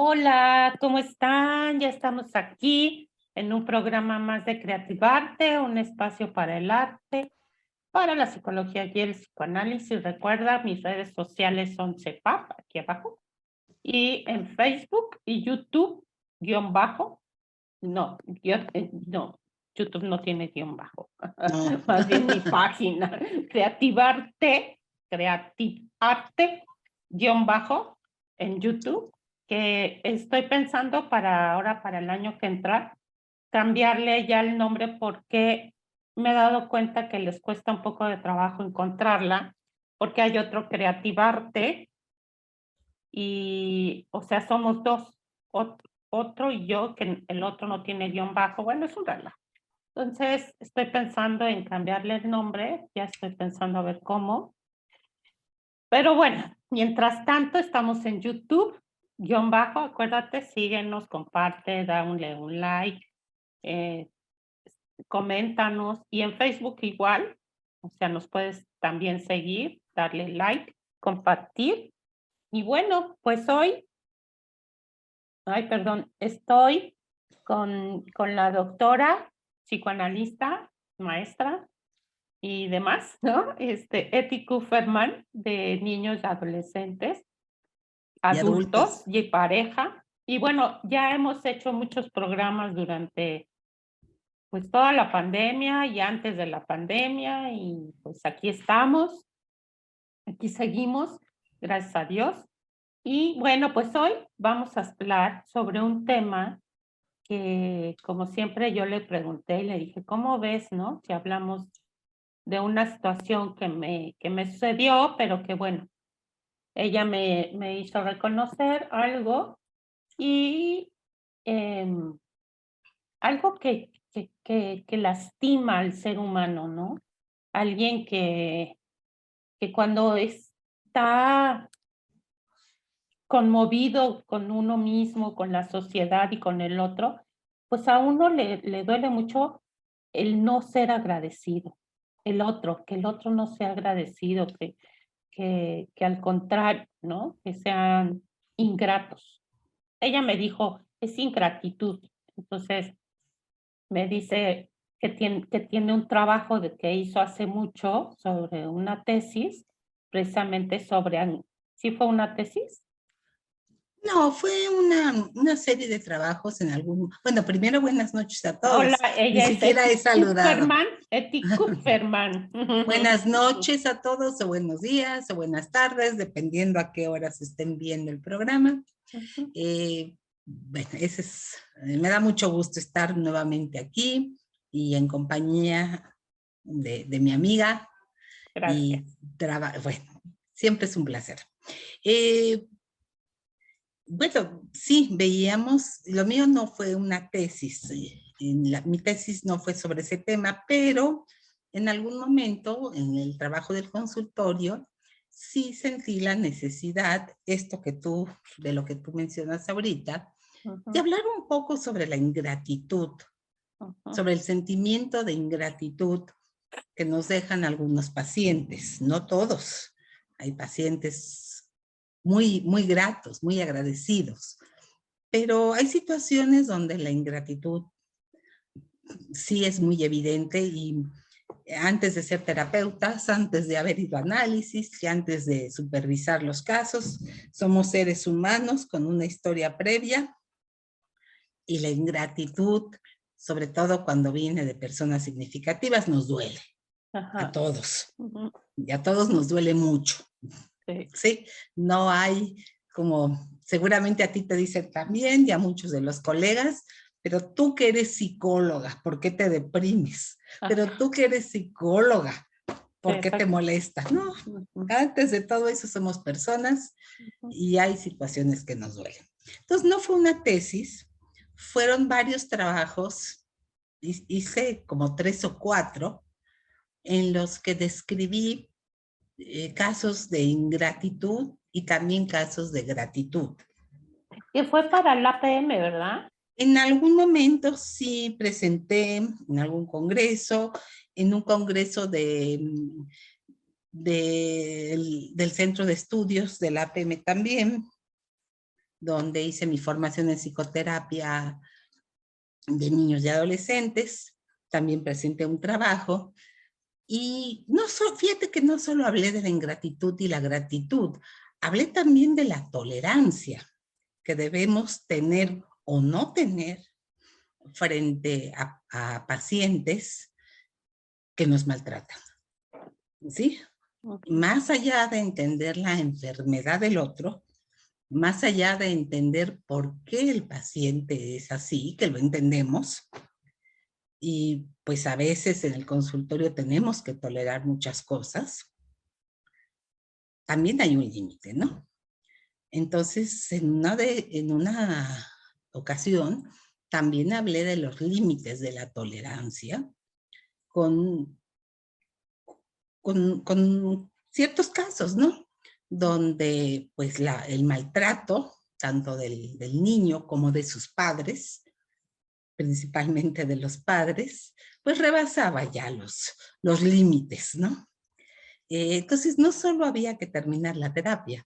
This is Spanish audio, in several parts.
Hola, ¿cómo están? Ya estamos aquí en un programa más de Creativarte, un espacio para el arte, para la psicología y el psicoanálisis. Recuerda, mis redes sociales son CEPAP, aquí abajo, y en Facebook y YouTube, guión bajo. No, no, YouTube no tiene guión bajo. No. Más bien mi página, Creativarte, guión bajo, en YouTube, que estoy pensando para ahora, para el año que entra, cambiarle ya el nombre porque me he dado cuenta que les cuesta un poco de trabajo encontrarla, porque hay otro Creativarte y, o sea, somos dos, otro y yo, que el otro no tiene guión bajo. Bueno, es un relajo. Entonces, estoy pensando en cambiarle el nombre, ya estoy pensando a ver cómo. Pero bueno, mientras tanto, estamos en YouTube, guión bajo, acuérdate, síguenos, comparte, dale un like, eh, coméntanos, y en Facebook igual, o sea, nos puedes también seguir, darle like, compartir. Y bueno, pues hoy, ay, perdón, estoy con la doctora, psicoanalista, maestra, y demás, ¿no? Eti Kuferman, de niños y adolescentes, Y adultos adultos. y pareja. Y bueno, ya hemos hecho muchos programas durante pues toda la pandemia y antes de la pandemia, y pues aquí estamos, aquí seguimos, gracias a Dios. Y bueno, pues hoy vamos a hablar sobre un tema que, como siempre, yo le pregunté y le dije, ¿cómo ves, no? Si hablamos de una situación que me sucedió, pero que bueno, ella me hizo reconocer algo y algo que lastima al ser humano, ¿no? Alguien que cuando está conmovido con uno mismo, con la sociedad y con el otro, pues a uno le duele mucho el no ser agradecido, que el otro no sea agradecido, que al contrario, ¿no? Que sean ingratos. Ella me dijo, es ingratitud. Entonces me dice que tiene un trabajo que hizo hace mucho sobre una tesis, precisamente sobre, ¿sí fue una tesis? No, fue una serie de trabajos en algún... Bueno, primero buenas noches a Hola, todos. Ni ella es siquiera he Eti saludado. Kupferman, Eti Kupferman. Buenas noches a todos, o buenos días, o buenas tardes, dependiendo a qué horas estén viendo el programa. Bueno, me da mucho gusto estar nuevamente aquí y en compañía de mi amiga. Y Gracias. bueno, siempre es un placer. Eh, Bueno, sí, veíamos, lo mío no fue una tesis, mi tesis no fue sobre ese tema, pero en algún momento en el trabajo del consultorio sí sentí la necesidad, de lo que tú mencionas ahorita, de Ujú, hablar un poco sobre la ingratitud, ujú. sobre el sentimiento de ingratitud que nos dejan algunos pacientes, no todos. Hay pacientes muy gratos, muy agradecidos, pero hay situaciones donde la ingratitud sí es muy evidente y antes de ser terapeutas, antes de haber ido a análisis y antes de supervisar los casos, somos seres humanos con una historia previa y la ingratitud, sobre todo cuando viene de personas significativas, nos duele a Ajá. todos Ujú, y a todos nos duele mucho. sí. ¿Sí? No hay como, seguramente a ti te dicen también y a muchos de los colegas, pero tú que eres psicóloga, ¿por qué te deprimes? Pero Ajá. tú que eres psicóloga, Sí, ¿por qué te exacto. molesta? No, Ujú, antes de todo eso somos personas ujú. y hay situaciones que nos duelen. Entonces no fue una tesis, fueron varios trabajos, hice como 3 o 4, en los que describí casos de ingratitud y también casos de gratitud. Que fue para el APM, ¿verdad? En algún momento sí presenté en algún congreso, en un congreso del Centro de Estudios del APM también, donde hice mi formación en psicoterapia de niños y adolescentes. También presenté un trabajo. Y fíjate que no solo hablé de la ingratitud y la gratitud, hablé también de la tolerancia que debemos tener o no tener frente a pacientes que nos maltratan, ¿sí? Más allá de entender la enfermedad del otro, más allá de entender por qué el paciente es así, que lo entendemos, y pues a veces en el consultorio tenemos que tolerar muchas cosas, también hay un límite, ¿no? Entonces, en una ocasión, también hablé de los límites de la tolerancia con ciertos casos, ¿no? Donde pues el maltrato, tanto del niño como de sus padres, principalmente de los padres, pues rebasaba ya los límites, ¿no? Entonces no solo había que terminar la terapia,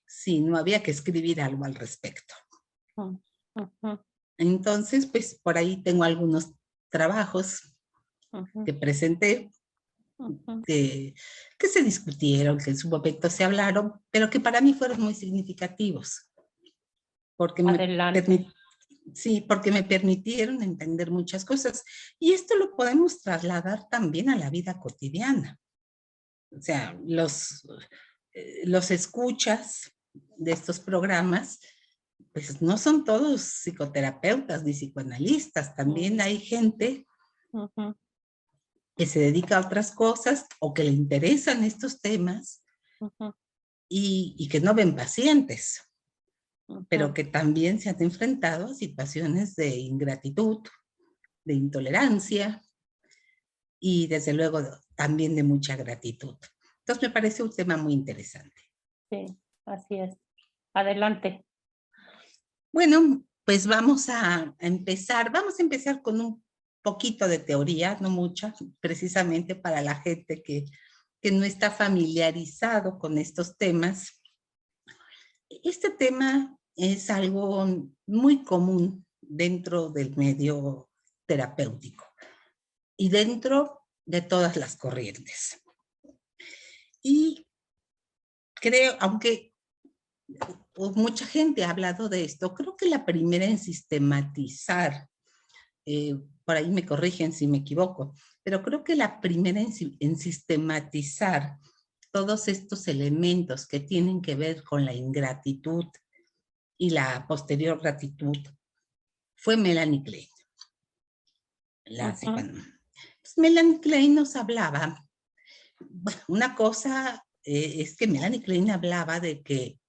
sino había que escribir algo al respecto. Entonces, pues por ahí tengo algunos trabajos que presenté, que se discutieron, que en su momento se hablaron, pero que para mí fueron muy significativos, porque porque me permitieron entender muchas cosas. Y esto lo podemos trasladar también a la vida cotidiana. O sea, los escuchas de estos programas, pues no son todos psicoterapeutas ni psicoanalistas, también hay gente que se dedica a otras cosas o que le interesan estos temas y que no ven pacientes, pero que también se han enfrentado a situaciones de ingratitud, de intolerancia y desde luego también de mucha gratitud. Entonces me parece un tema muy interesante. Sí, así es. Adelante. Bueno, pues vamos a empezar con un poquito de teoría, no mucha, precisamente para la gente que no está familiarizado con estos temas. Este tema es algo muy común dentro del medio terapéutico y dentro de todas las corrientes. Y creo, aunque mucha gente ha hablado de esto, creo que la primera en sistematizar, por ahí me corrigen si me equivoco, pero creo que la primera en sistematizar todos estos elementos que tienen que ver con la ingratitud y la posterior gratitud fue Melanie Klein. Melanie Klein nos hablaba, bueno, una cosa es que Melanie Klein hablaba de que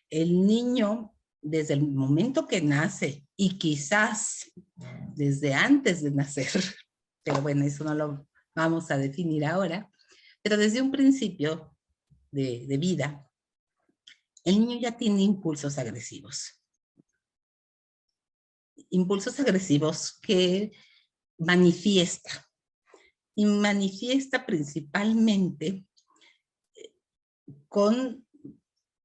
el niño, desde el momento que nace, y quizás desde antes de nacer, pero bueno, eso no lo vamos a definir ahora, pero desde un principio de vida, el niño ya tiene impulsos agresivos. Impulsos agresivos que manifiesta. Y manifiesta principalmente con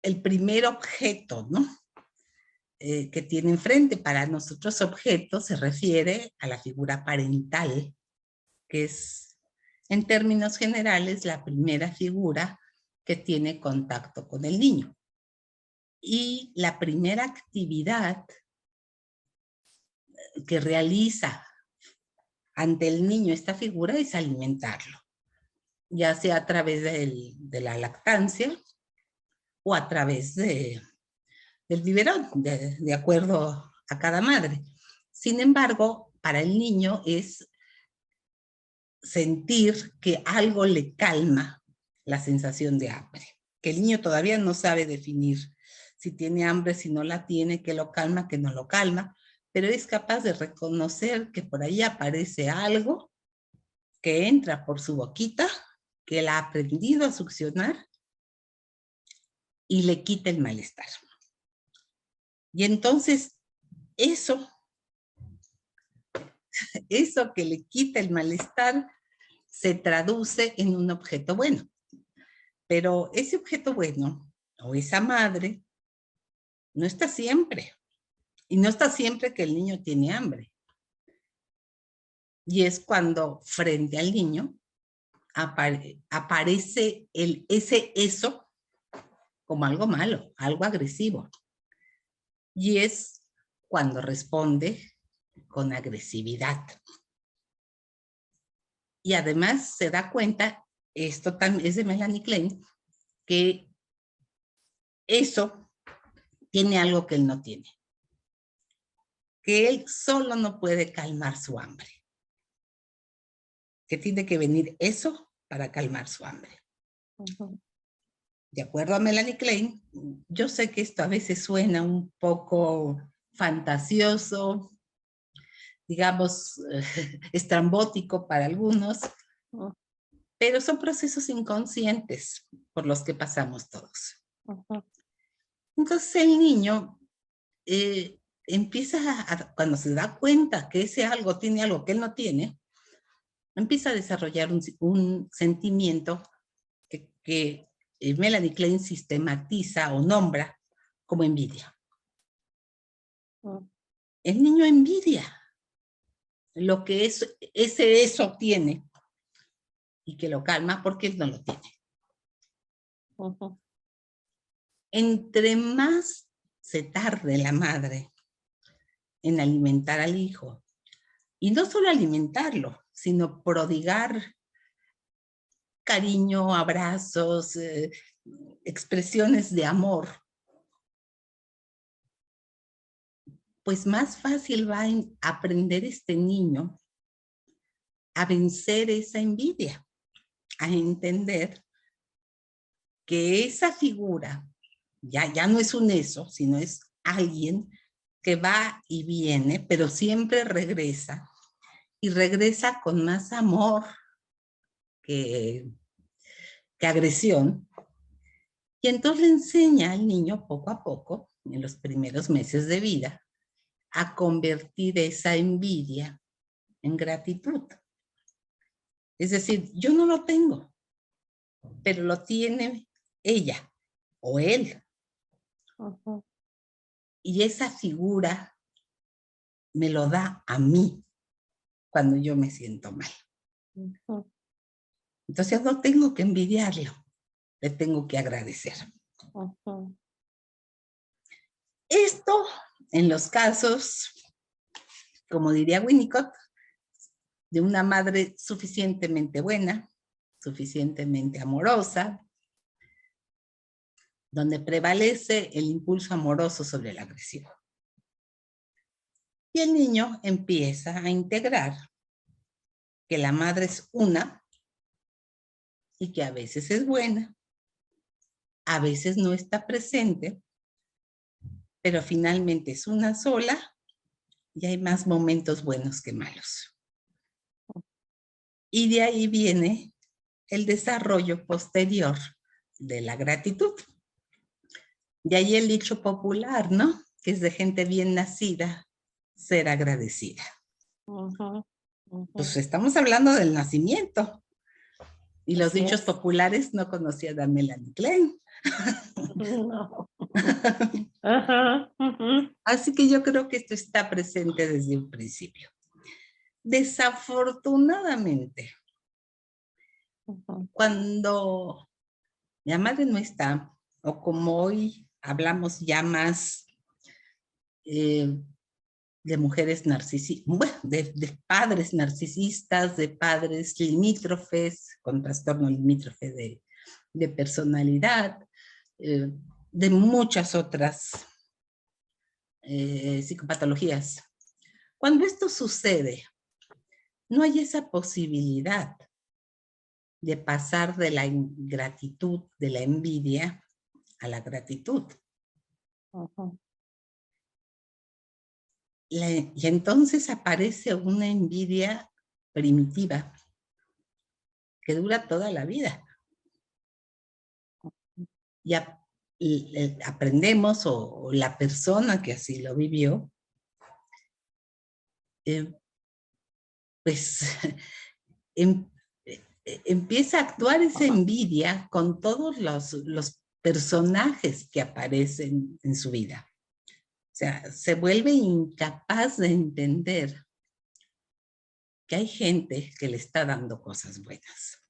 el primer objeto, ¿no? Que tiene enfrente. Para nosotros objeto se refiere a la figura parental, que es, en términos generales, la primera figura que tiene contacto con el niño. Y la primera actividad que realiza ante el niño esta figura es alimentarlo, ya sea a través de la lactancia o a través del biberón, de acuerdo a cada madre. Sin embargo, para el niño es sentir que algo le calma la sensación de hambre, que el niño todavía no sabe definir si tiene hambre, si no la tiene, que lo calma, que no lo calma, pero es capaz de reconocer que por ahí aparece algo que entra por su boquita, que él ha aprendido a succionar y le quita el malestar. Y entonces eso que le quita el malestar se traduce en un objeto bueno. Pero ese objeto bueno, o esa madre, No está siempre. Y no está siempre que el niño tiene hambre. Y es cuando frente al niño aparece eso como algo malo, algo agresivo. Y es cuando responde con agresividad. Y además se da cuenta, esto también es de Melanie Klein, que eso tiene algo que él no tiene. Que él solo no puede calmar su hambre. Que tiene que venir eso para calmar su hambre. De acuerdo a Melanie Klein, yo sé que esto a veces suena un poco fantasioso, digamos, estrambótico para algunos, pero son procesos inconscientes por los que pasamos todos. Entonces el niño empieza cuando se da cuenta que ese algo tiene algo que él no tiene, empieza a desarrollar un sentimiento que Melanie Klein sistematiza o nombra como envidia. El niño envidia lo que eso tiene y que lo calma porque él no lo tiene. Entre más se tarde la madre en alimentar al hijo, y no solo alimentarlo, sino prodigar cariño, abrazos, expresiones de amor, pues más fácil va a aprender este niño a vencer esa envidia, a entender que esa figura ya no es un eso, sino es alguien que va y viene, pero siempre regresa, y regresa con más amor que agresión, y entonces le enseña al niño poco a poco, en los primeros meses de vida, a convertir esa envidia en gratitud. Es decir, yo no lo tengo, pero lo tiene ella o él. Y esa figura me lo da a mí cuando yo me siento mal. Entonces no tengo que envidiarlo, le tengo que agradecer. Esto, en los casos, como diría Winnicott, de una madre suficientemente buena, suficientemente amorosa, donde prevalece el impulso amoroso sobre la agresión. Y el niño empieza a integrar que la madre es una y que a veces es buena, a veces no está presente, pero finalmente es una sola y hay más momentos buenos que malos. Y de ahí viene el desarrollo posterior de la gratitud. De ahí el dicho popular, ¿no? Que es de gente bien nacida, ser agradecida. Pues estamos hablando del nacimiento. Y los dichos populares no conocían a Melanie Klein. No. Así que yo creo que esto está presente desde un principio. Desafortunadamente, cuando la madre no está, o como hoy hablamos ya más de mujeres narcisistas, bueno, de padres narcisistas, de padres limítrofes, con trastorno limítrofe de personalidad, de muchas otras psicopatologías. Cuando esto sucede, no hay esa posibilidad de pasar de la ingratitud, de la envidia, a la gratitud. Y entonces aparece una envidia primitiva que dura toda la vida. Y aprendemos, o la persona que así lo vivió, pues empieza a actuar esa envidia con todos los personajes que aparecen en su vida. sea, se vuelve incapaz de entender que hay gente que le está dando cosas buenas.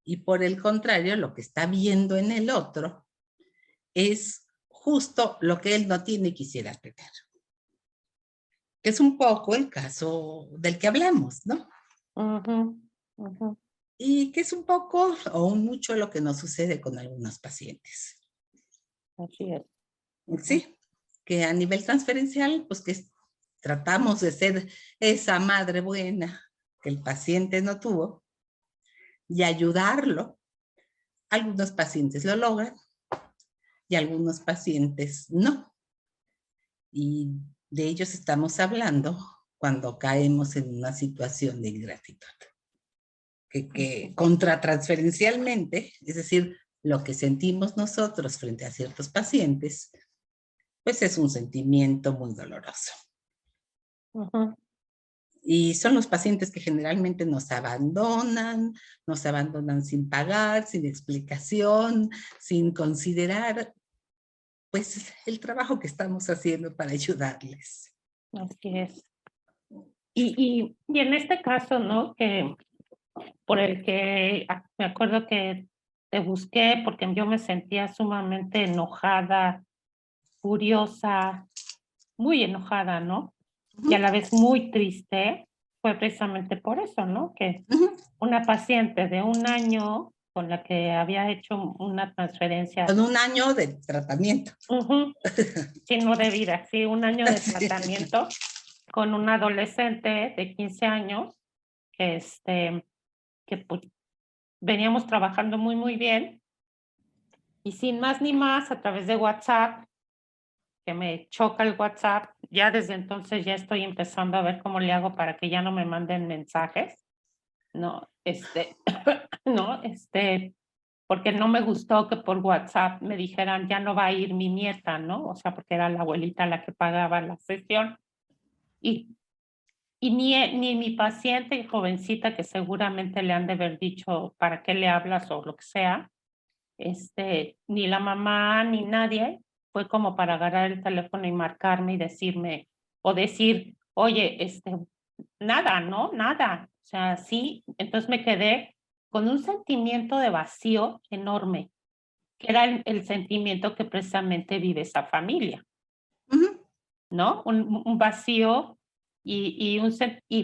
Y por el contrario, lo que está viendo en el otro es justo lo que él no tiene y quisiera tener. Que es un poco el caso del que hablamos, ¿no? Ujú, ujú. Y que es un poco o un mucho lo que nos sucede con algunos pacientes. Así es. Sí, que a nivel transferencial, pues que tratamos de ser esa madre buena que el paciente no tuvo y ayudarlo. Algunos pacientes lo logran y algunos pacientes no. Y de ellos estamos hablando cuando caemos en una situación de ingratitud. Que contratransferencialmente, es decir, lo que sentimos nosotros frente a ciertos pacientes, pues es un sentimiento muy doloroso. Ujú. Y son los pacientes que generalmente nos abandonan sin pagar, sin explicación, sin considerar, pues, el trabajo que estamos haciendo para ayudarles. Así es. Y en este caso, ¿no? Que por el que me acuerdo que te busqué porque yo me sentía sumamente enojada, furiosa, muy enojada, ¿no? Y a Ujú, la vez muy triste, fue precisamente por eso, ¿no? Que ujú. una paciente de 1 año con la que había hecho una transferencia, Con un año de tratamiento. ujú, sí, no de vida, sí, 1 año de Sí. tratamiento con un adolescente de 15 años, que, que pues, veníamos trabajando muy, muy bien, y sin más ni más, a través de WhatsApp, que me choca el WhatsApp, ya desde entonces ya estoy empezando a ver cómo le hago para que ya no me manden mensajes, ¿no? No, porque no me gustó que por WhatsApp me dijeran, ya no va a ir mi nieta, ¿no? O sea, porque era la abuelita la que pagaba la sesión. Y, y ni mi paciente jovencita, que seguramente le han de haber dicho, ¿para qué le hablas o lo que sea? Ni la mamá ni nadie fue como para agarrar el teléfono y marcarme y decirme, o decir, oye, nada, ¿no? Nada. O sea, sí, entonces me quedé con un sentimiento de vacío enorme, que era el sentimiento que precisamente vive esa familia, Ujú. ¿no? Un vacío y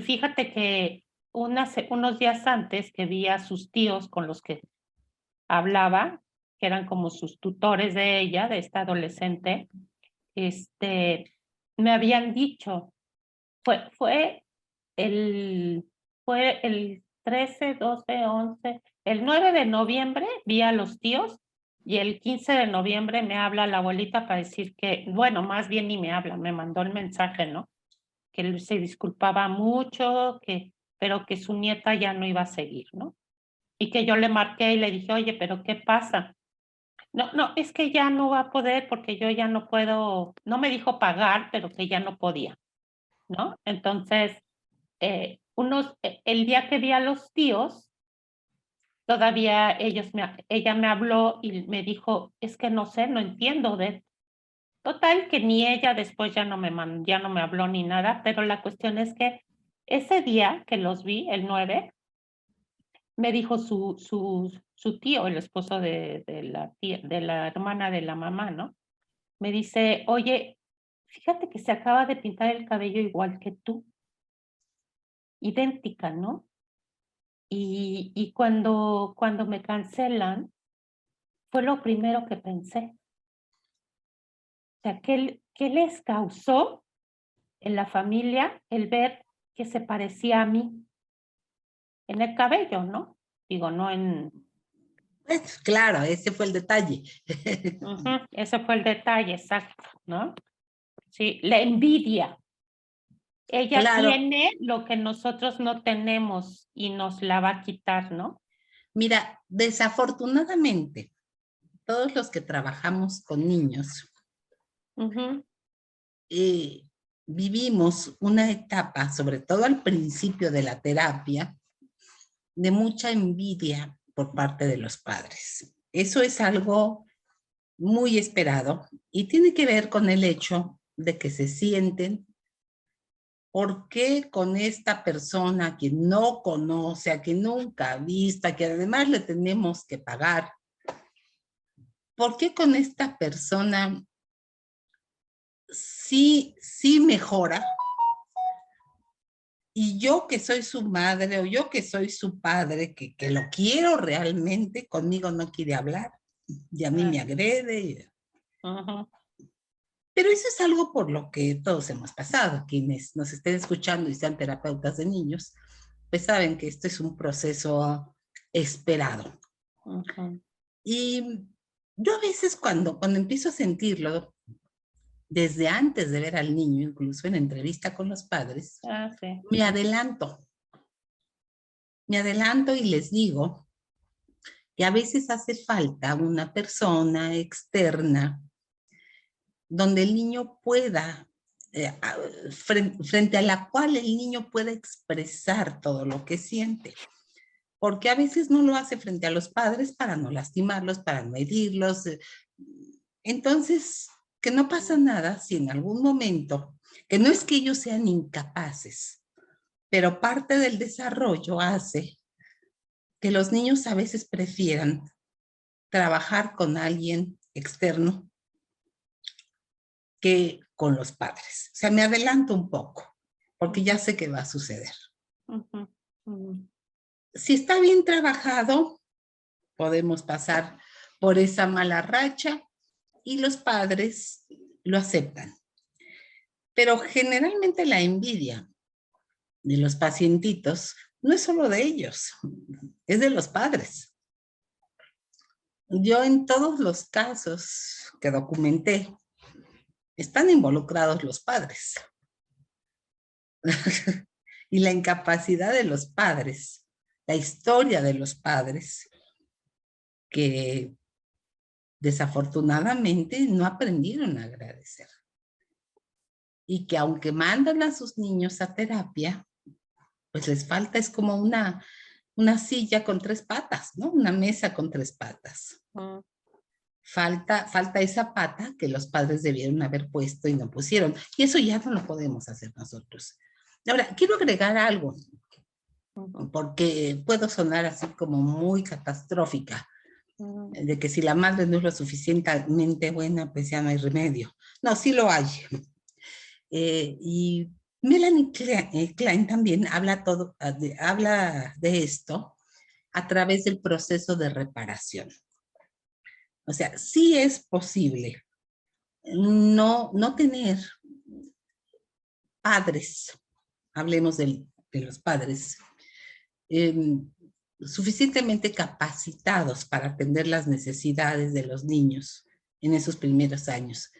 fíjate que unos días antes que vi a sus tíos con los que hablaba, que eran como sus tutores de ella, de esta adolescente, me habían dicho, fue, fue el, fue el 13, 12, 11, el 9 de noviembre vi a los tíos y el 15 de noviembre me habla la abuelita para decir que, bueno, más bien ni me habla, me mandó el mensaje, ¿no? Que él se disculpaba mucho, pero que su nieta ya no iba a seguir, ¿no? Y que yo le marqué y le dije, oye, pero ¿qué pasa? No, no, es que ya no va a poder porque yo ya no puedo, no me dijo pagar, pero que ya no podía, ¿no? Entonces, el día que vi a los tíos, todavía ella me habló y me dijo, es que no sé, no entiendo de total que ni ella después ya no me habló ni nada, pero la cuestión es que ese día que los vi, el 9, me dijo su tío, el esposo de la tía, de la hermana de la mamá, ¿no? Me dice, oye, fíjate que se acaba de pintar el cabello igual que tú, idéntica, ¿no? Y cuando me cancelan, fue lo primero que pensé. O sea, ¿qué les causó en la familia el ver que se parecía a mí? En el cabello, ¿no? Digo, no en... Pues, claro, ese fue el detalle. Ujú, ese fue el detalle, exacto, ¿no? Sí, la envidia. Ella Claro, tiene lo que nosotros no tenemos y nos la va a quitar, ¿no? mira, desafortunadamente, todos los que trabajamos con niños Ujú, eh, vivimos una etapa, sobre todo al principio de la terapia, de mucha envidia por parte de los padres. Eso es algo muy esperado y tiene que ver con el hecho de que se sienten. ¿Por qué con esta persona a quien no conoce, a quien nunca ha visto, a quien además le tenemos que pagar? ¿Por qué con esta persona sí mejora? Y yo que soy su madre o yo que soy su padre, que lo quiero realmente, conmigo no quiere hablar y a mí me agrede. Pero eso es algo por lo que todos hemos pasado. Quienes nos estén escuchando y sean terapeutas de niños, pues saben que esto es un proceso esperado. Y yo a veces cuando empiezo a sentirlo, desde antes de ver al niño, incluso en entrevista con los padres, Sí. me adelanto. Me adelanto y les digo que a veces hace falta una persona externa donde el niño pueda, frente a la cual el niño pueda expresar todo lo que siente. Porque a veces no lo hace frente a los padres para no lastimarlos, para no herirlos. Entonces, que no pasa nada si en algún momento, que no es que ellos sean incapaces, pero parte del desarrollo hace que los niños a veces prefieran trabajar con alguien externo que con los padres. O sea, me adelanto un poco, porque ya sé que va a suceder. Si está bien trabajado, podemos pasar por esa mala racha y los padres lo aceptan. Pero generalmente la envidia de los pacientitos no es solo de ellos, es de los padres. Yo en todos los casos que documenté, están involucrados los padres. Y la incapacidad de los padres, la historia de los padres, que desafortunadamente no aprendieron a agradecer. Y que aunque mandan a sus niños a terapia, pues les falta, es como una silla con 3 patas, ¿no? Una mesa con 3 patas. Falta esa pata que los padres debieron haber puesto y no pusieron. Y eso ya no lo podemos hacer nosotros. Ahora, quiero agregar algo, porque puedo sonar así como muy catastrófica, de que si la madre no es lo suficientemente buena, pues ya no hay remedio. No, sí lo hay. Y Melanie Klein también habla de esto a través del proceso de reparación. O sea, sí es posible no tener padres, hablemos de los padres, suficientemente capacitados para atender las necesidades de los niños en esos primeros años.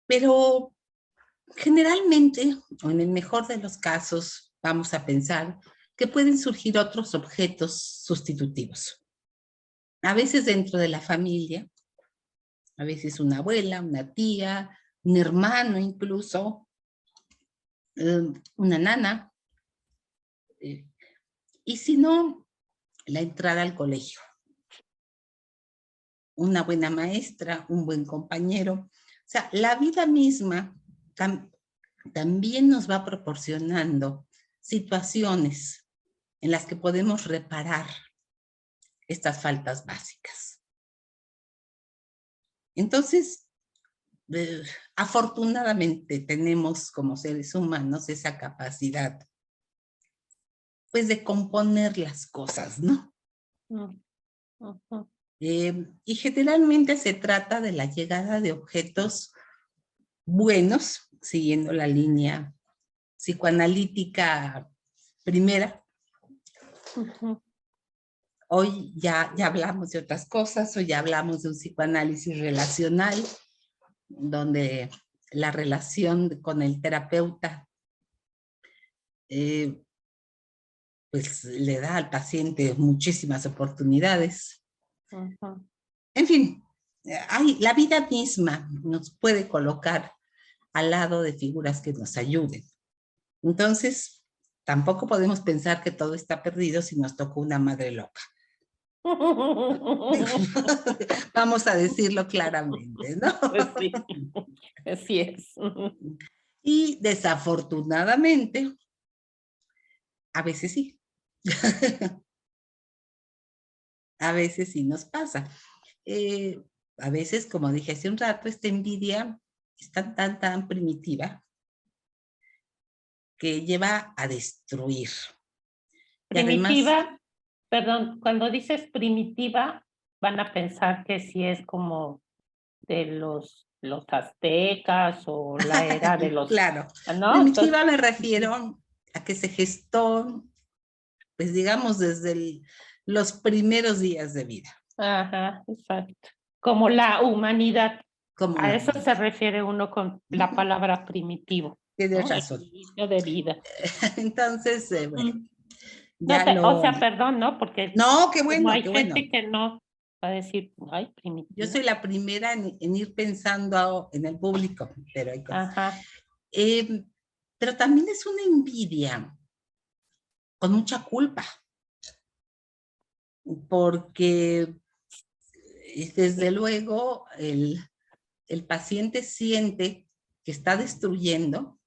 Pero generalmente, o en el mejor de los casos, vamos a pensar que pueden surgir otros objetos sustitutivos. A veces dentro de la familia, a veces una abuela, una tía, un hermano incluso, una nana, y si no, la entrada al colegio. Una buena maestra, un buen compañero. O sea, la vida misma también nos va proporcionando situaciones en las que podemos reparar estas faltas básicas. Entonces, afortunadamente tenemos como seres humanos esa capacidad, pues, de componer las cosas, ¿no? Y generalmente se trata de la llegada de objetos buenos, siguiendo la línea psicoanalítica primera. Hoy ya hablamos de otras cosas, hoy ya hablamos de un psicoanálisis relacional, donde la relación con el terapeuta pues le da al paciente muchísimas oportunidades. En fin, la vida misma nos puede colocar al lado de figuras que nos ayuden. Entonces, tampoco podemos pensar que todo está perdido si nos tocó una madre loca. Vamos a decirlo claramente, ¿no? Pues sí, así es. Y desafortunadamente, a veces sí. A veces sí nos pasa. A veces, como dije hace un rato, esta envidia es tan primitiva que lleva a destruir. Y además, Primitiva, perdón, cuando dices primitiva, van a pensar que sí es como de los aztecas o la era de los, claro, ¿no? Entonces, primitiva me refiero a que se gestó, pues digamos, desde los primeros días de vida, ajá, exacto. Como la humanidad. como A la eso se humanidad. refiere uno con la palabra primitivo, Tienes ¿no? El razón. inicio de vida. Entonces, bueno, Mm. No, ya o lo... sea, perdón, ¿no? Porque No, como hay qué bueno. gente que no va a decir, ay, Yo soy primitivo. la primera en ir pensando en el público, pero hay cosas. Ajá. Eh, pero también es una envidia con mucha culpa, porque desde luego el paciente siente que está destruyendo,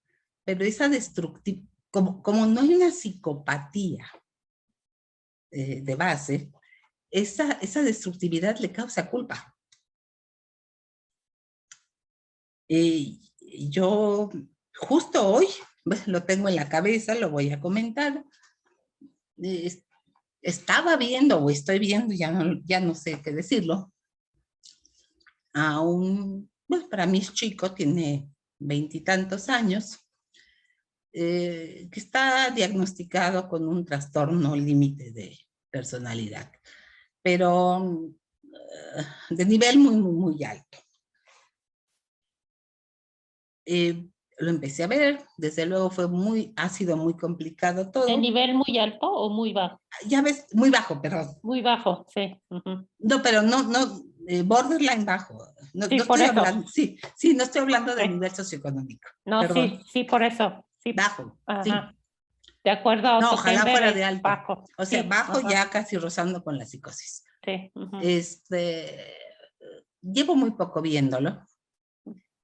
pero esa destructividad, como no hay una psicopatía de base, esa destructividad le causa culpa. Yo justo hoy, lo tengo en la cabeza, lo voy a comentar, eh, estaba viendo o estoy viendo, ya no sé qué decirlo, a bueno, para mí es chico, tiene 20 y tantos años, que está diagnosticado con un trastorno límite de personalidad, pero de nivel muy alto. Lo empecé a ver, desde luego ha sido muy complicado ¿De todo. nivel muy alto o muy bajo? Ya ves, muy bajo, perdón. Muy bajo, sí. Ujú. No, pero no, borderline bajo. No, Sí, no por estoy eso. hablando, sí, no estoy hablando de Ok. nivel socioeconómico, No, perdón, sí, sí, por eso. Sí, bajo, ajá. sí. De acuerdo a No, ojalá Otto-Kemper fuera de es alto. bajo. O sea, Sí, bajo ajá. ya casi rozando con la psicosis. Sí. Ujú. Llevo muy poco viéndolo.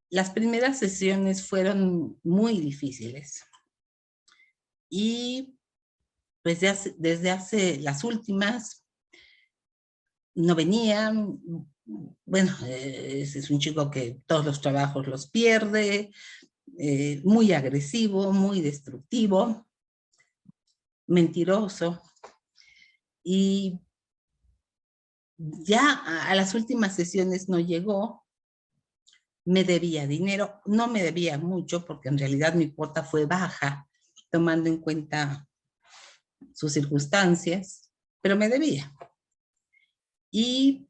Las primeras sesiones fueron muy difíciles y pues desde hace las últimas no venía. Bueno, es un chico que todos los trabajos los pierde, muy agresivo, muy destructivo, mentiroso. Y ya a las últimas sesiones no llegó, me debía dinero, no me debía mucho porque en realidad mi cuota fue baja, tomando en cuenta sus circunstancias, pero me debía. Y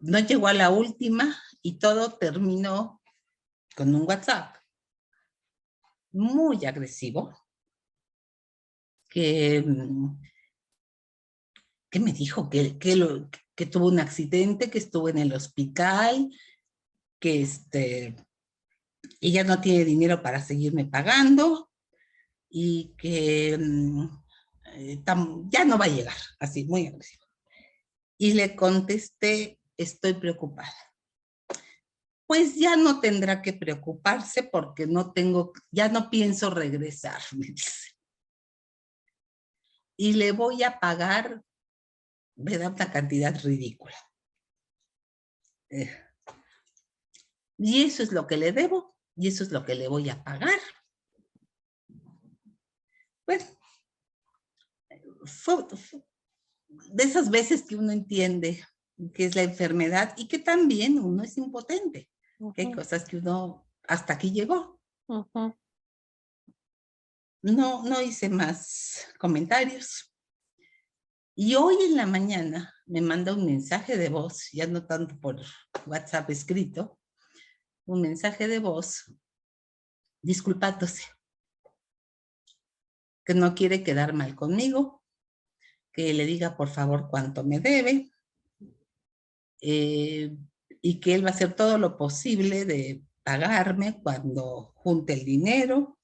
no llegó a la última y todo terminó con un WhatsApp muy agresivo que, que me dijo que tuvo un accidente, que estuvo en el hospital, que ella no tiene dinero para seguirme pagando y que ya no va a llegar, así, muy agresivo. Y le contesté, estoy preocupada. Pues ya no tendrá que preocuparse porque ya no pienso regresar, me dice. Y le voy a pagar, me da una cantidad ridícula. Y eso es lo que le debo, y eso es lo que le voy a pagar. Bueno, fue de esas veces que uno entiende que es la enfermedad y que también uno es impotente, que hay Ujú, cosas que uno hasta aquí llegó. ujú. No hice más comentarios. Y hoy en la mañana me manda un mensaje de voz, ya no tanto por WhatsApp escrito, un mensaje de voz disculpándose, que no quiere quedar mal conmigo, que le diga por favor cuánto me debe, eh, y que él va a hacer todo lo posible de pagarme cuando junte el dinero,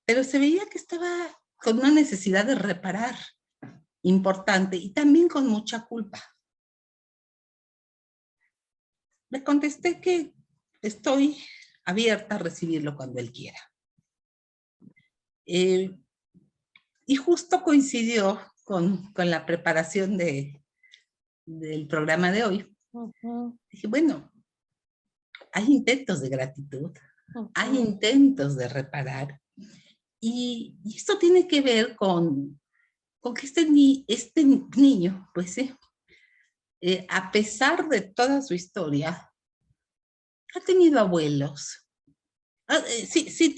pero se veía que estaba con una necesidad de reparar importante y también con mucha culpa. Le contesté que estoy abierta a recibirlo cuando él quiera. Y justo coincidió con la preparación del programa de hoy. Dije, bueno, hay intentos de gratitud, hay intentos de reparar, y esto tiene que ver con que este niño, pues a pesar de toda su historia, ha tenido abuelos. Sí,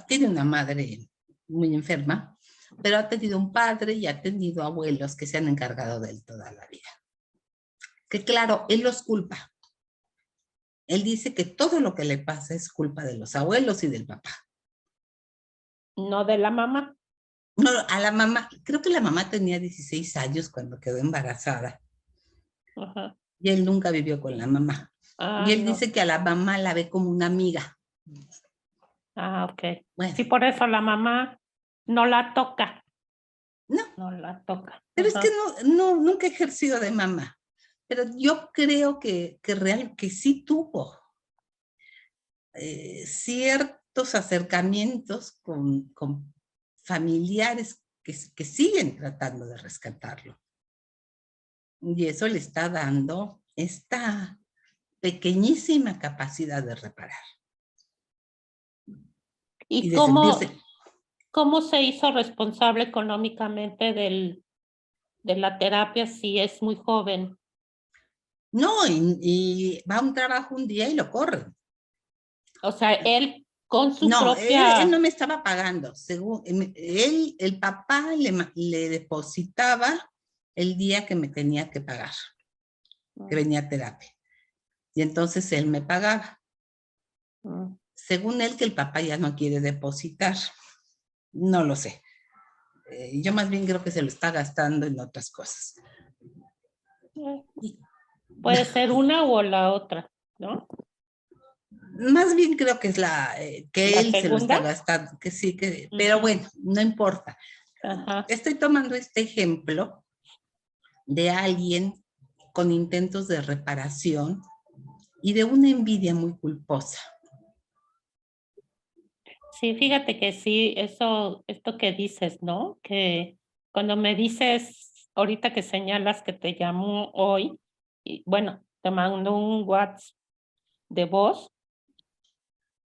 tiene una madre muy enferma, pero ha tenido un padre y ha tenido abuelos que se han encargado de él toda la vida. Que claro, él los culpa. Él dice que todo lo que le pasa es culpa de los abuelos y del papá. No de la mamá. No, a la mamá, creo que la mamá tenía 16 años cuando quedó embarazada. Ajá. Y él nunca vivió con la mamá. Y él No. dice que a la mamá la ve como una amiga. Ok. Bueno. Sí, por eso la mamá no la toca. No. No la toca. Pero es que nunca he ejercido de mamá. Pero yo creo que sí tuvo ciertos acercamientos con familiares que siguen tratando de rescatarlo. Y eso le está dando esta pequeñísima capacidad de reparar. ¿Y de sentirse... cómo se hizo responsable económicamente de la terapia si es muy joven? No, y va a un trabajo un día y lo corren. O sea, él con su No, propia... él no me estaba pagando. Según él, el papá le depositaba el día que me tenía que pagar, que venía a terapia. Y entonces él me pagaba. Según él, que el papá ya no quiere depositar. No lo sé. Yo más bien creo que se lo está gastando en otras cosas. Puede ser una o la otra, ¿no? Más bien creo que es que él se lo está gastando, que sí, pero bueno, no importa. Ajá. Estoy tomando este ejemplo de alguien con intentos de reparación y de una envidia muy culposa. Sí, fíjate que sí, esto que dices, ¿no? Que cuando me dices, ahorita que señalas que te llamó hoy, y bueno, te mando un WhatsApp de voz,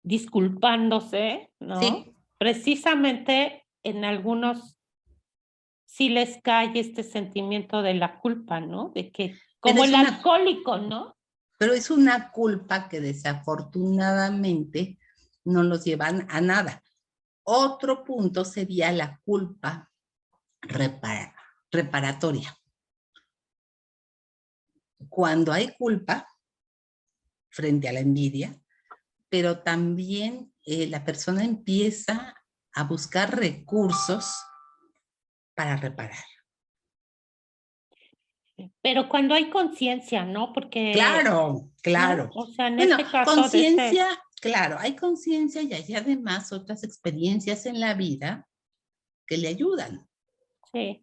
disculpándose, ¿no? Sí. Precisamente en algunos sí les cae este sentimiento de la culpa, ¿no? De que, como el alcohólico, ¿no? Pero es una culpa que desafortunadamente no los llevan a nada. Otro punto sería la culpa reparatoria. Cuando hay culpa frente a la envidia, pero también la persona empieza a buscar recursos para reparar. Pero cuando hay conciencia, ¿no? Porque... Claro, claro. ¿no? O sea, en Bueno, este caso... conciencia, claro, hay conciencia y hay además otras experiencias en la vida que le ayudan. Sí.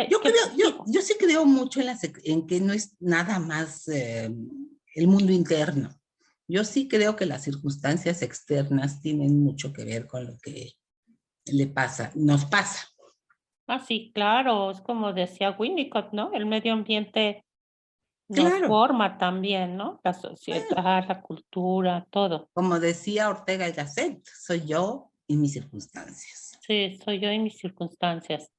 Yo sí creo mucho en que no es nada más el mundo interno. Yo sí creo que las circunstancias externas tienen mucho que ver con lo que nos pasa. Ah, sí, claro, es como decía Winnicott, ¿no? El medio ambiente nos Claro. forma también, ¿no? La sociedad, la cultura, todo. Como decía Ortega y Gasset, soy yo y mis circunstancias. Sí, soy yo y mis circunstancias.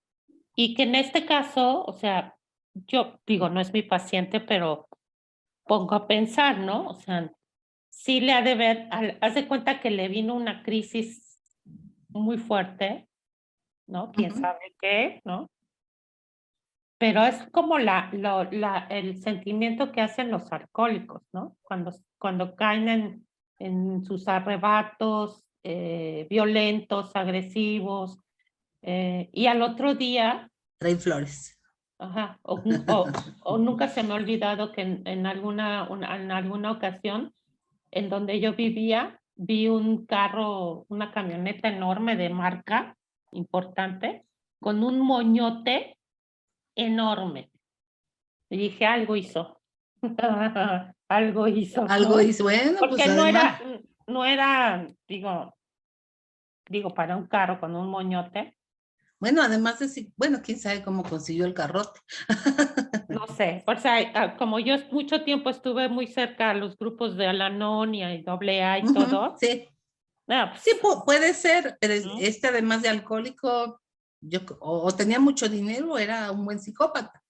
Y que en este caso, o sea, yo digo, no es mi paciente, pero pongo a pensar, ¿no? O sea, sí le ha de ver, haz de cuenta que le vino una crisis muy fuerte, ¿no? Quién sabe qué, ¿no? Pero es como el sentimiento que hacen los alcohólicos, ¿no? Cuando caen en sus arrebatos violentos, agresivos, y al otro día... Trae flores. Ajá, o nunca se me ha olvidado que en alguna ocasión en donde yo vivía, vi un carro, una camioneta enorme de marca, importante, con un moñote enorme. Y dije, algo hizo. Algo hizo, Algo ¿no? dice, bueno, pues Porque además, no era, digo, para un carro con un moñote, bueno, además de si, bueno, quién sabe cómo consiguió el garrote. no sé. O sea, como yo mucho tiempo estuve muy cerca a los grupos de Al-Anon y AA y Ujú, todo, sí, sí, pues, puede ser, pero ¿no? este además de alcohólico, o tenía mucho dinero, o era un buen psicópata,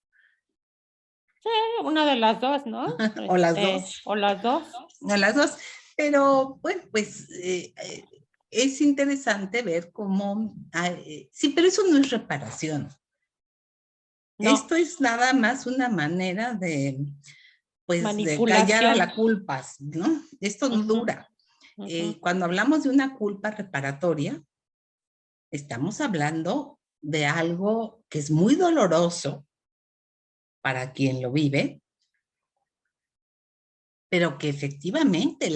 Una de las dos, ¿no? o las dos. O las dos. A las dos. Pero bueno, pues es interesante ver cómo, sí, pero eso no es reparación. No, Esto es nada más una manera de, pues, de callar a manipulación. la culpa, ¿no? Esto no Ujú, dura. ujú. Cuando hablamos de una culpa reparatoria, estamos hablando de algo que es muy doloroso para quien lo vive, pero que efectivamente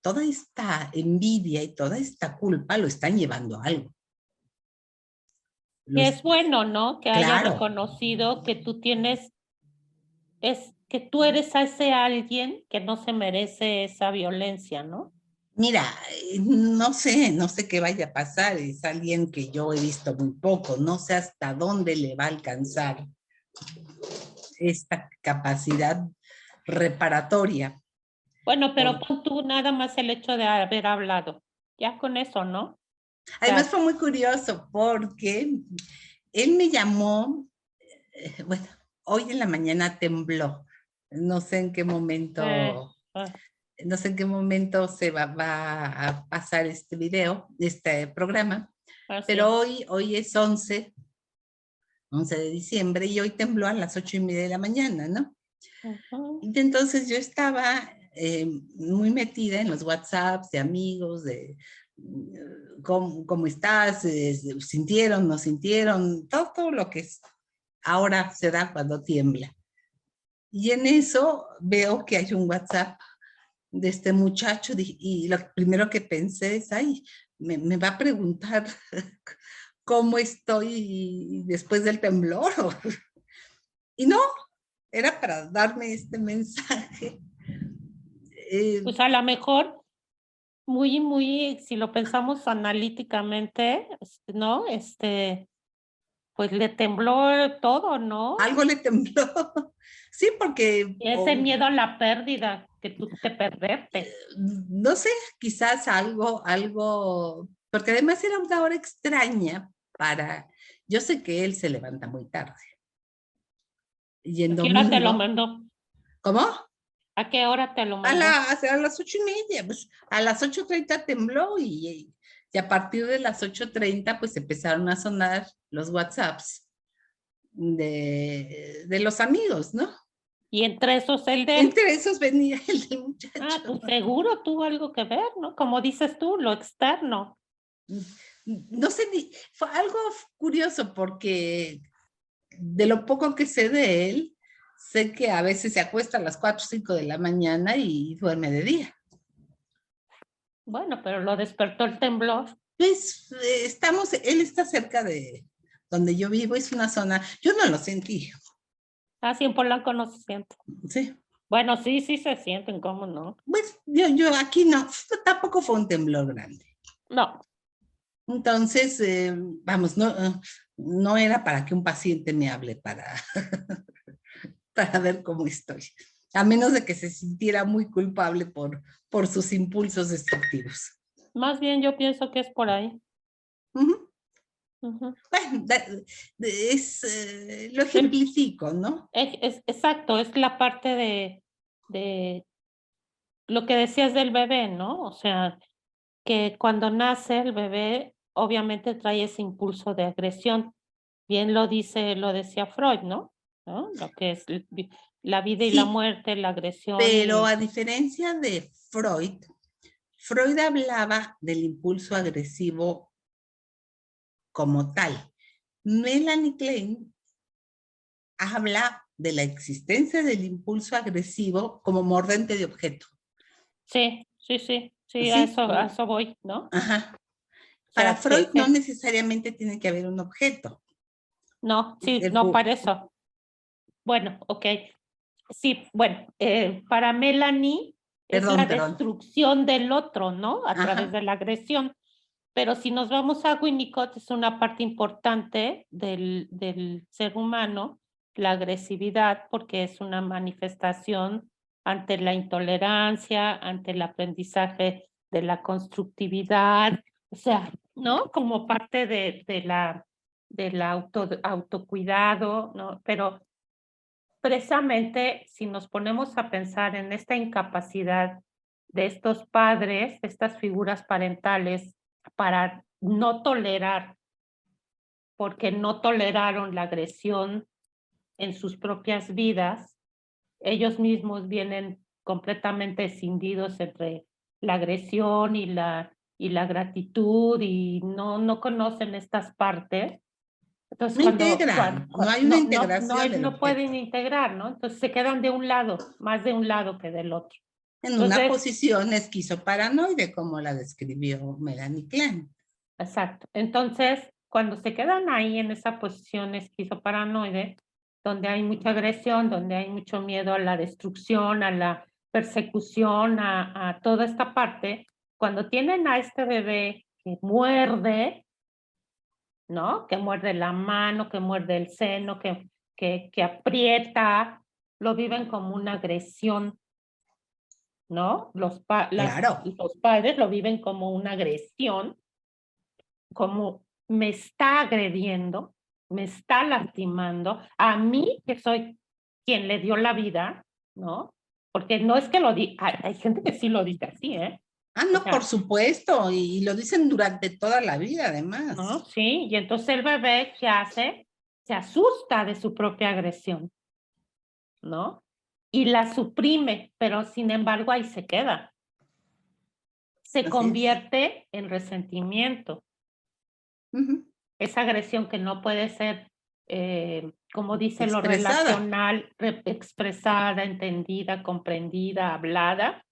toda esta envidia y toda esta culpa lo están llevando a algo. Que es bueno, ¿no? Que haya Claro, reconocido que tú tienes, es que tú eres a ese alguien que no se merece esa violencia, ¿no? mira, no sé qué vaya a pasar, es alguien que yo he visto muy poco, no sé hasta dónde le va a alcanzar esta capacidad reparatoria. Bueno, pero Por... pon tú nada más el hecho de haber hablado. Ya con eso, ¿no? O Además sea, fue muy curioso porque él me llamó, bueno, hoy en la mañana tembló, no sé en qué eh, momento, eh, no sé en qué momento va a pasar este video, este programa, pero así. hoy es 11 de diciembre y hoy tembló a las 8:30 de la mañana, ¿no? Ujú. Y entonces yo estaba muy metida en los WhatsApps de amigos, de cómo estás, sintieron, no sintieron, todo lo que ahora se da cuando tiembla. Y en eso veo que hay un WhatsApp de este muchacho y lo primero que pensé es, ay, me va a preguntar cómo estoy después del temblor. Y no, era para darme este mensaje. Eh, Pues a lo mejor, si lo pensamos analíticamente, ¿no? Pues le tembló todo, ¿no? algo le tembló. Sí, porque, Y ese miedo a la pérdida, que tú te perderte. no sé, quizás porque además era una hora extraña yo sé que él se levanta muy tarde. Y en ¿A qué hora te lo domingo, mandó? ¿cómo? ¿A qué hora te lo A, mandó? la, a las 8:30, pues a las 8:30 tembló y a partir de las 8:30 pues empezaron a sonar los WhatsApps de los amigos, ¿no? Y entre esos el de él. Entre esos venía el del Ah, muchacho. pues seguro tuvo algo que ver, ¿no? Como dices tú, lo externo. No sé, fue algo curioso porque de lo poco que sé de él, sé que a veces se acuesta a las 4 o 5 de la mañana y duerme de día. Bueno, pero lo despertó el temblor. Pues él está cerca de donde yo vivo, es una zona, yo no lo sentí, Así en Polanco no se siente. ¿sí? Bueno, sí, sí se sienten, ¿cómo no? Pues yo aquí no, tampoco fue un temblor grande. No, Entonces, vamos, no era para que un paciente me hable para ver cómo estoy, a menos de que se sintiera muy culpable por sus impulsos destructivos. más bien yo pienso que es por ahí. Ujú. Ujú. Bueno, lo El- ejemplifico, ¿no? exacto, es la parte de lo que decías del bebé, ¿no? O sea, que cuando nace el bebé, obviamente trae ese impulso de agresión. Bien lo decía Freud, ¿no? ¿No? Lo que es la vida y la Sí, muerte, la agresión pero y a diferencia de Freud hablaba del impulso agresivo como tal. Melanie Klein habla de la existencia del impulso agresivo como mordente de objeto. sí, sí, sí, sí, ¿Sí? a eso voy, ¿no? Ajá. O Para sea, Freud no necesariamente tiene que haber un objeto. no, sí, El no, para eso. Bueno, ok. Sí, bueno, para Melanie es la Perdón. destrucción del otro, ¿no? A través Ajá. de la agresión. Pero si nos vamos a Winnicott, es una parte importante del ser humano, la agresividad, porque es una manifestación ante la intolerancia, ante el aprendizaje de la constructividad, o sea, ¿no? Como parte del autocuidado, ¿no? Pero precisamente si nos ponemos a pensar en esta incapacidad de estos padres, de estas figuras parentales, para no tolerar, porque no toleraron la agresión en sus propias vidas, ellos mismos vienen completamente escindidos entre la agresión y la gratitud y no conocen estas partes. Entonces, No integran, no hay una integración del no pueden objeto. integrar, ¿no? Entonces se quedan de un lado, más de un lado que del otro. En una Entonces, posición esquizoparanoide, como la describió Melanie Klein. exacto. Entonces, cuando se quedan ahí en esa posición esquizoparanoide, donde hay mucha agresión, donde hay mucho miedo a la destrucción, a la persecución, a toda esta parte, cuando tienen a este bebé que muerde, ¿no? Que muerde la mano, que muerde el seno, que aprieta, lo viven como una agresión, ¿no? Claro, Los padres lo viven como una agresión, como me está agrediendo, me está lastimando, a mí que soy quien le dio la vida, ¿no? Porque no es que hay gente que sí lo dice así, ¿eh? O no, por sea, supuesto, y lo dicen durante toda la vida, ¿no? además. Sí, y entonces el bebé, ¿qué hace? Se asusta de su propia agresión, ¿no? Y la suprime, pero sin embargo ahí se queda. Se Así es. convierte en resentimiento. Ujú. Esa agresión que no puede ser, como dice lo Expresada. relacional, expresada, entendida, comprendida, hablada,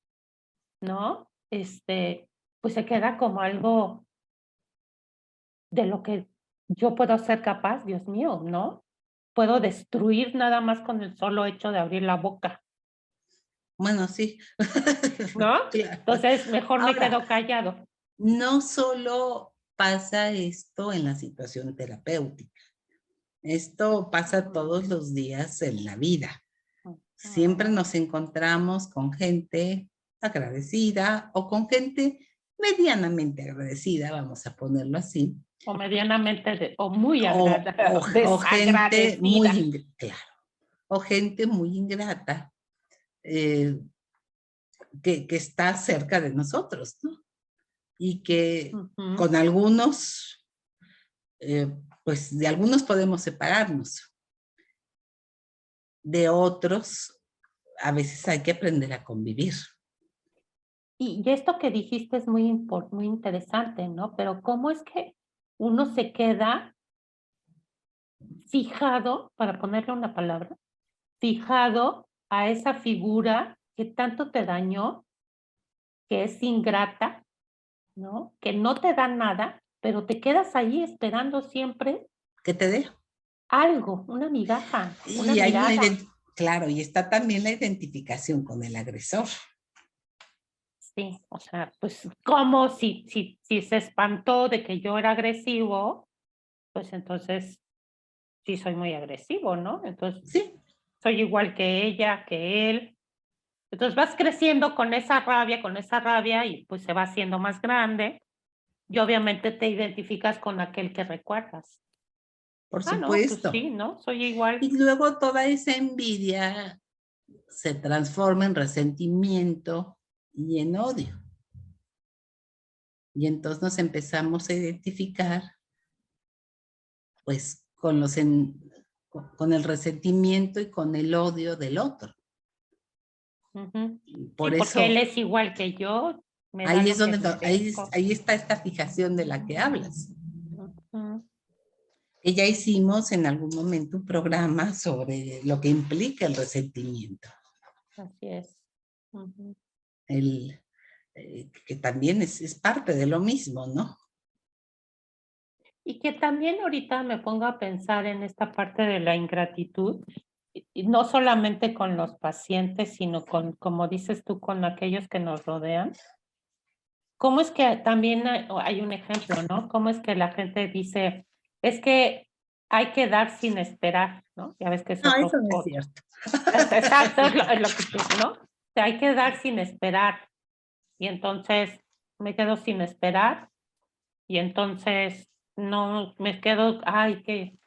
¿no? Pues se queda como algo de lo que yo puedo ser capaz, Dios mío, ¿no? Puedo destruir nada más con el solo hecho de abrir la boca, Bueno, sí. ¿no? Claro. Entonces, mejor me Ahora, quedo callado. no solo pasa esto en la situación terapéutica, esto pasa todos los días en la vida. Siempre Ujú. nos encontramos con gente agradecida o con gente medianamente agradecida, vamos a ponerlo así, O medianamente, o muy o gente desagradecida. claro, o gente muy ingrata eh, que está cerca de nosotros, ¿no? Y que Ujú. con algunos, pues de algunos podemos separarnos, de otros a veces hay que aprender a convivir. Y esto que dijiste es muy interesante, ¿no? Pero ¿cómo es que uno se queda fijado, para ponerle una palabra, fijado a esa figura que tanto te dañó, que es ingrata, ¿no? Que no te da nada, pero te quedas ahí esperando siempre ¿Qué te dé? algo, una migaja, una Y hay una, mirada. claro, y está también la identificación con el agresor. Sí, o sea, pues, ¿cómo si se espantó de que yo era agresivo? Pues entonces sí soy muy agresivo, ¿no? Entonces Sí, soy igual que ella, que él. Entonces vas creciendo con esa rabia y pues se va haciendo más grande y obviamente te identificas con aquel que recuerdas. por Ah, no, pues supuesto. sí, ¿no? Soy igual. Y luego toda esa envidia se transforma en resentimiento y en odio. Y entonces nos empezamos a identificar pues con el resentimiento y con el odio del otro. Ujú. Sí, Por porque él eso es igual que yo, me da ahí es lo que donde merezco. ahí está esta fijación de la que hablas. Ujú. Que ya hicimos en algún momento un programa sobre lo que implica el resentimiento. Así es. Ujú. El, que también es parte de lo mismo, ¿no? Y que también ahorita me pongo a pensar en esta parte de la ingratitud, y no solamente con los pacientes, sino con, como dices tú, con aquellos que nos rodean. ¿Cómo es que también hay un ejemplo, ¿no? ¿Cómo es que la gente dice, es que hay que dar sin esperar, ¿no? Ya ves que es No, otro, eso no es otro. cierto. Exacto, es lo que tú, ¿no? O sea, hay que dar sin esperar. Y entonces me quedo sin esperar y entonces no me quedo, ay, qué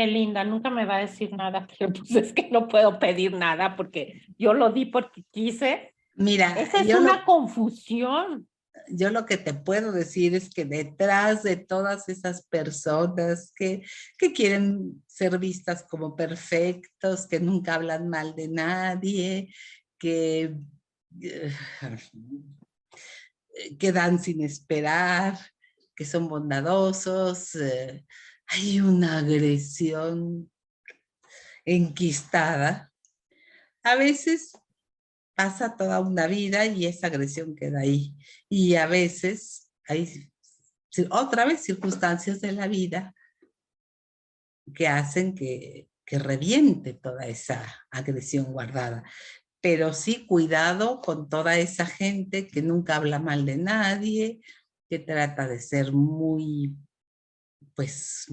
linda, nunca me va a decir nada, pero pues es que no puedo pedir nada porque yo lo di porque quise. Mira, Esa es una confusión. yo lo que te puedo decir es que detrás de todas esas personas que quieren ser vistas como perfectos, que nunca hablan mal de nadie, que, eh, que dan sin esperar, que son bondadosos, hay una agresión enquistada. A veces pasa toda una vida y esa agresión queda ahí. Y a veces hay otra vez circunstancias de la vida que hacen que reviente toda esa agresión guardada. Pero sí, cuidado con toda esa gente que nunca habla mal de nadie, que trata de ser muy, pues,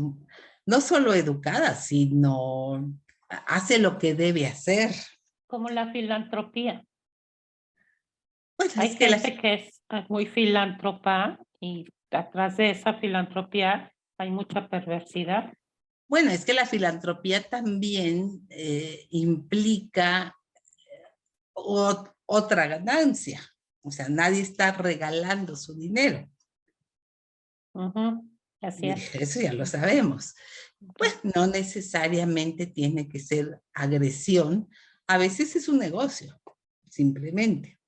no solo educada, sino hace lo que debe hacer. Como la filantropía. Pues Hay es que la, gente que es muy filántropa y atrás de esa filantropía hay mucha perversidad. bueno, es que la filantropía también implica otra ganancia. O sea, nadie está regalando su dinero. Ujú, así Y es. eso ya lo sabemos. Pues no necesariamente tiene que ser agresión. A veces es un negocio, simplemente.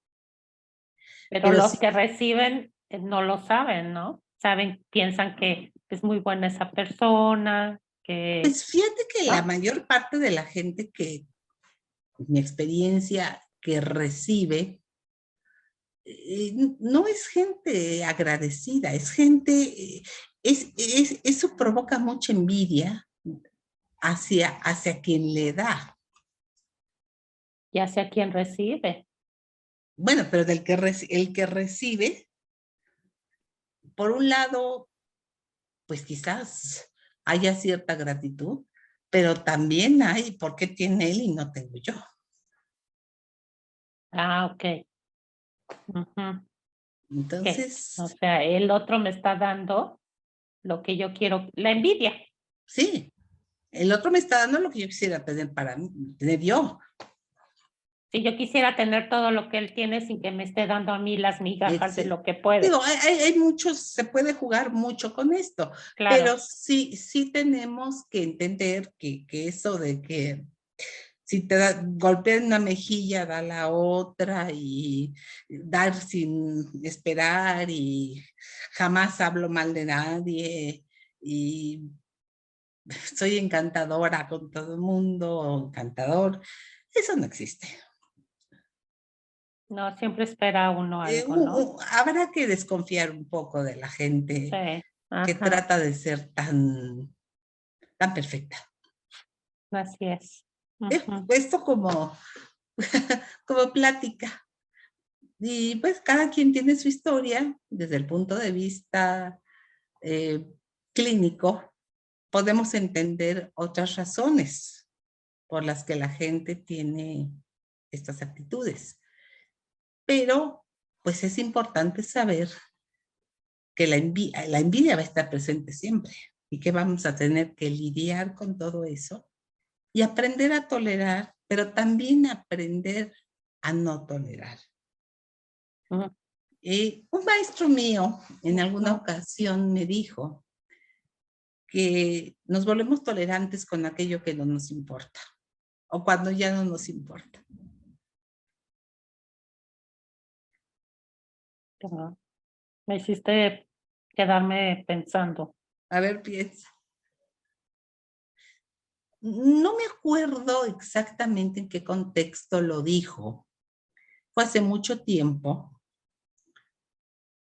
Pero Pero los sí, que reciben no lo saben, ¿no? Saben, piensan que es muy buena esa persona, que, pues fíjate que la ¿no? mayor parte de la gente que, mi experiencia, que recibe, no es gente agradecida, es gente, eso provoca mucha envidia hacia quien le da. Ya sea quien recibe. Bueno, pero el que recibe, por un lado, pues quizás haya cierta gratitud, pero también hay, ¿por qué tiene él y no tengo yo? Ah, ok. Ujú. ¿Qué? O Entonces, sea, el otro me está dando lo que yo quiero, la envidia. sí, el otro me está dando lo que yo quisiera tener para mí, tener yo. Si yo quisiera tener todo lo que él tiene sin que me esté dando a mí las migajas de lo que puede. Digo, hay muchos, se puede jugar mucho con esto, pero Claro. sí tenemos que entender que eso de que si te golpea en una mejilla, da la otra y dar sin esperar y jamás hablo mal de nadie y soy encantadora con todo el mundo, encantador, eso no existe. No, siempre espera uno algo, ¿no? Habrá que desconfiar un poco de la gente Sí. que Ajá. trata de ser tan perfecta. Así es. Ujú. Esto como plática. Y pues cada quien tiene su historia desde el punto de vista eh, clínico. Podemos entender otras razones por las que la gente tiene estas actitudes. Pero pues es importante saber que la envidia va a estar presente siempre y que vamos a tener que lidiar con todo eso y aprender a tolerar, pero también aprender a no tolerar. Ujú. Un maestro mío en alguna Ujú. ocasión me dijo que nos volvemos tolerantes con aquello que no nos importa o cuando ya no nos importa. Ajá. Me hiciste quedarme pensando. A ver, piensa. No me acuerdo exactamente en qué contexto lo dijo. Fue hace mucho tiempo.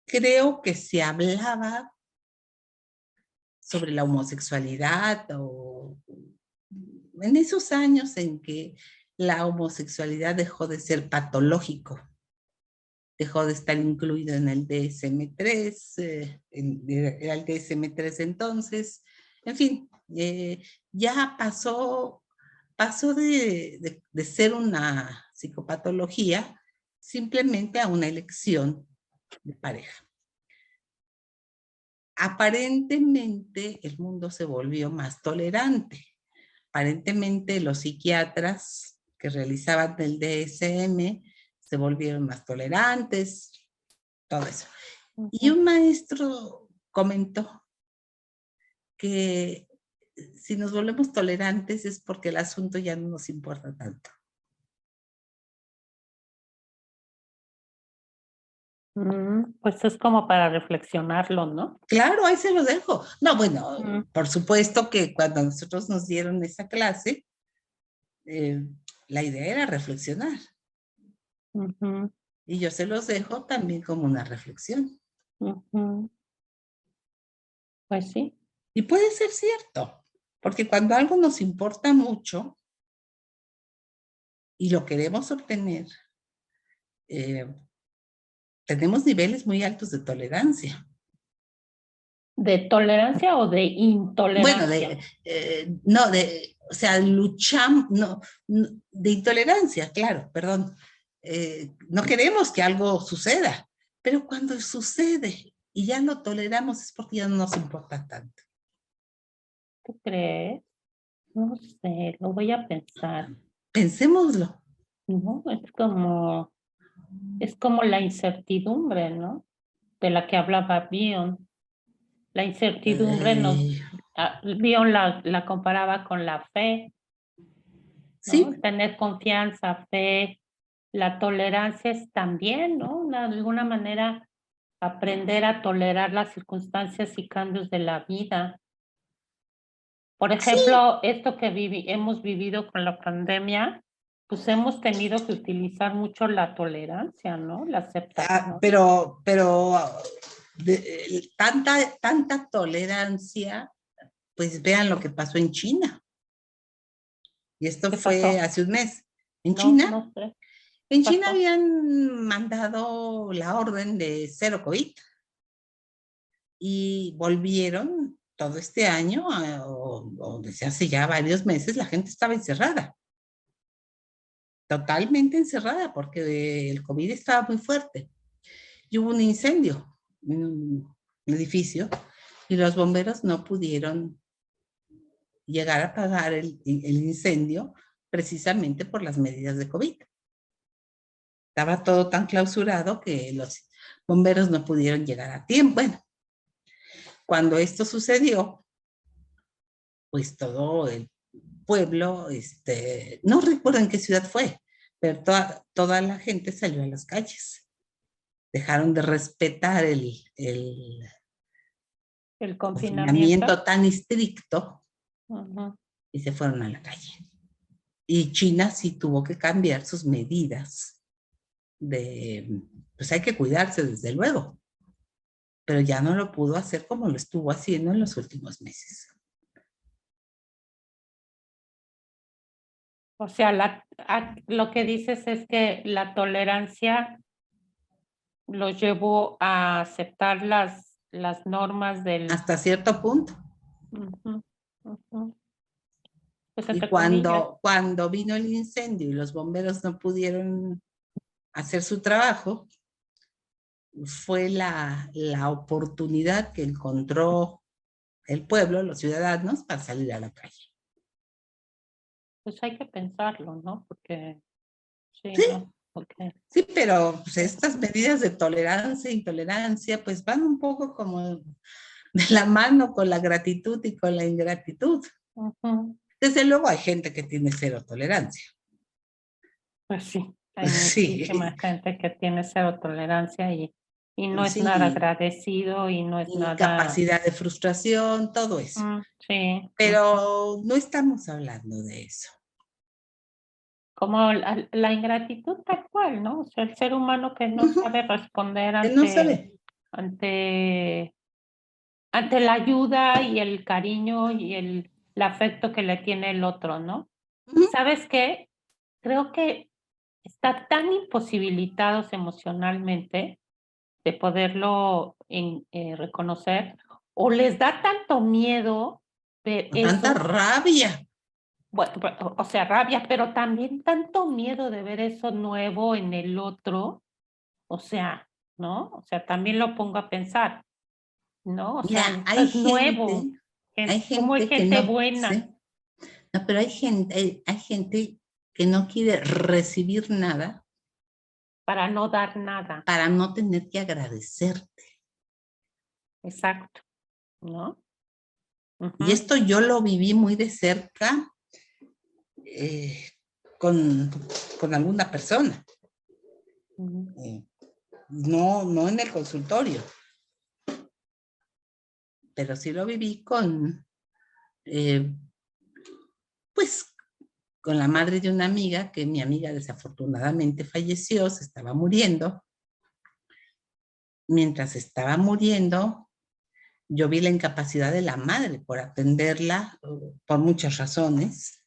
Creo que se hablaba sobre la homosexualidad o en esos años en que la homosexualidad dejó de ser patológico, dejó de estar incluido en el DSM-3, era el DSM-3 entonces, en fin, ya pasó de ser una psicopatología simplemente a una elección de pareja. Aparentemente el mundo se volvió más tolerante. Aparentemente los psiquiatras que realizaban el DSM se volvieron más tolerantes, todo eso. Y un maestro comentó que si nos volvemos tolerantes es porque el asunto ya no nos importa tanto. Pues es como para reflexionarlo, ¿no? Claro, ahí se lo dejo. No, bueno, por supuesto que cuando nosotros nos dieron esa clase, la idea era reflexionar. Y yo se los dejo también como una reflexión. Pues sí. Y puede ser cierto, porque cuando algo nos importa mucho y lo queremos obtener, tenemos niveles muy altos de tolerancia. ¿De tolerancia o de intolerancia? Bueno, no, o sea, luchamos, no, de intolerancia, claro, perdón. No queremos que algo suceda, pero cuando sucede y ya lo toleramos es porque ya no nos importa tanto. ¿Tú crees? No sé, lo voy a pensar. Pensémoslo. No, es como la incertidumbre, ¿no? De la que hablaba Bion. La incertidumbre Bion la comparaba con la fe, ¿no? Sí. Tener confianza, fe. La tolerancia es también, ¿no? De alguna manera aprender a tolerar las circunstancias y cambios de la vida. Por ejemplo, esto que hemos vivido con la pandemia, pues hemos tenido que utilizar mucho la tolerancia, ¿no? La aceptación. Pero tanta tolerancia, pues vean lo que pasó en China. Y esto fue hace un mes. En China, no sé. En China habían mandado la orden de cero COVID y volvieron todo este año, o desde hace ya varios meses, la gente estaba encerrada. Totalmente encerrada porque el COVID estaba muy fuerte. Y hubo un incendio en un edificio y los bomberos no pudieron llegar a apagar el incendio precisamente por las medidas de COVID. Estaba todo tan clausurado que los bomberos no pudieron llegar a tiempo. Bueno, cuando esto sucedió, pues todo el pueblo, no recuerdo en qué ciudad fue, pero toda la gente salió a las calles. Dejaron de respetar el confinamiento tan estricto y se fueron a la calle. Y China sí tuvo que cambiar sus medidas pues hay que cuidarse desde luego, pero ya no lo pudo hacer como lo estuvo haciendo en los últimos meses. O sea, lo que dices es que la tolerancia los llevó a aceptar las normas del... Hasta cierto punto. Pues y cuando vino el incendio y los bomberos no pudieron hacer su trabajo, fue la oportunidad que encontró el pueblo, los ciudadanos, para salir a la calle. Pues hay que pensarlo, ¿no? Porque sí, sí, ¿no? Okay. Sí, pero pues, estas medidas de tolerancia e intolerancia pues van un poco como de la mano con la gratitud y con la ingratitud. Desde luego hay gente que tiene cero tolerancia. Pues sí, hay muchísima gente que tiene cero tolerancia y no es nada agradecido y no es nada... Capacidad de frustración, todo eso. Sí. Pero no estamos hablando de eso. Como la ingratitud tal cual, ¿no? O sea, el ser humano que no sabe responder ante ante la ayuda y el cariño y el afecto que le tiene el otro, ¿no? Ujú. ¿Sabes qué? Creo que está tan imposibilitados emocionalmente de poderlo reconocer, o les da tanto miedo ver Tanta eso, rabia. bueno, o sea, rabia, pero también tanto miedo de ver eso nuevo en el otro, o sea, ¿no? O sea, también lo pongo a pensar, ¿no? O sea, Mira, esto es nuevo, hay cómo hay gente que gente no, buena sí, no, pero hay gente que no quiere recibir nada para no dar nada, para no tener que agradecer. exacto, ¿no? Y Ujú, esto yo lo viví muy de cerca eh, con, con alguna persona, ujú. eh, no en el consultorio, pero sí lo viví eh, pues, con la madre de una amiga, que mi amiga desafortunadamente falleció, se estaba muriendo. Mientras estaba muriendo, yo vi la incapacidad de la madre por atenderla por muchas razones,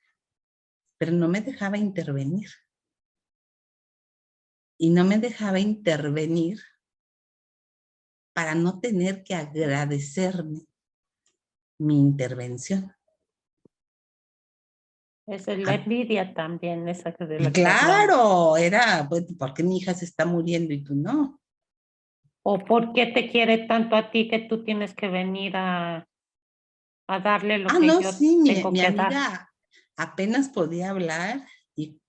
pero no me dejaba intervenir. Y no me dejaba intervenir para no tener que agradecerme mi intervención. Es la Ah, envidia también, esa de la que hablamos. claro, era, pues, ¿por qué mi hija se está muriendo y tú no? ¿O por qué te quiere tanto a ti que tú tienes que venir a darle lo Ah, que no, yo sí, tengo mi que dar? amiga apenas podía hablar y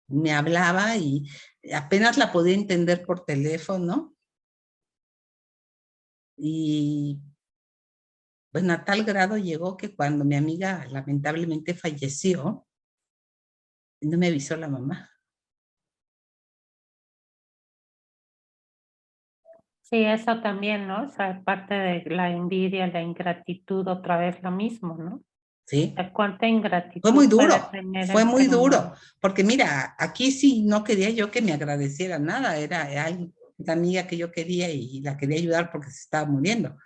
me hablaba y apenas la podía entender por teléfono y bueno, a tal grado llegó que cuando mi amiga lamentablemente falleció, no me avisó la mamá. Sí, eso también, ¿no? O sea, parte de la envidia, la ingratitud, otra vez lo mismo, ¿no? O ¿Sí? sea, cuánta ingratitud puede tener Fue el muy ser duro, humano. porque mira, aquí sí no quería yo que me agradeciera nada, era una amiga que yo quería y la quería ayudar porque se estaba muriendo,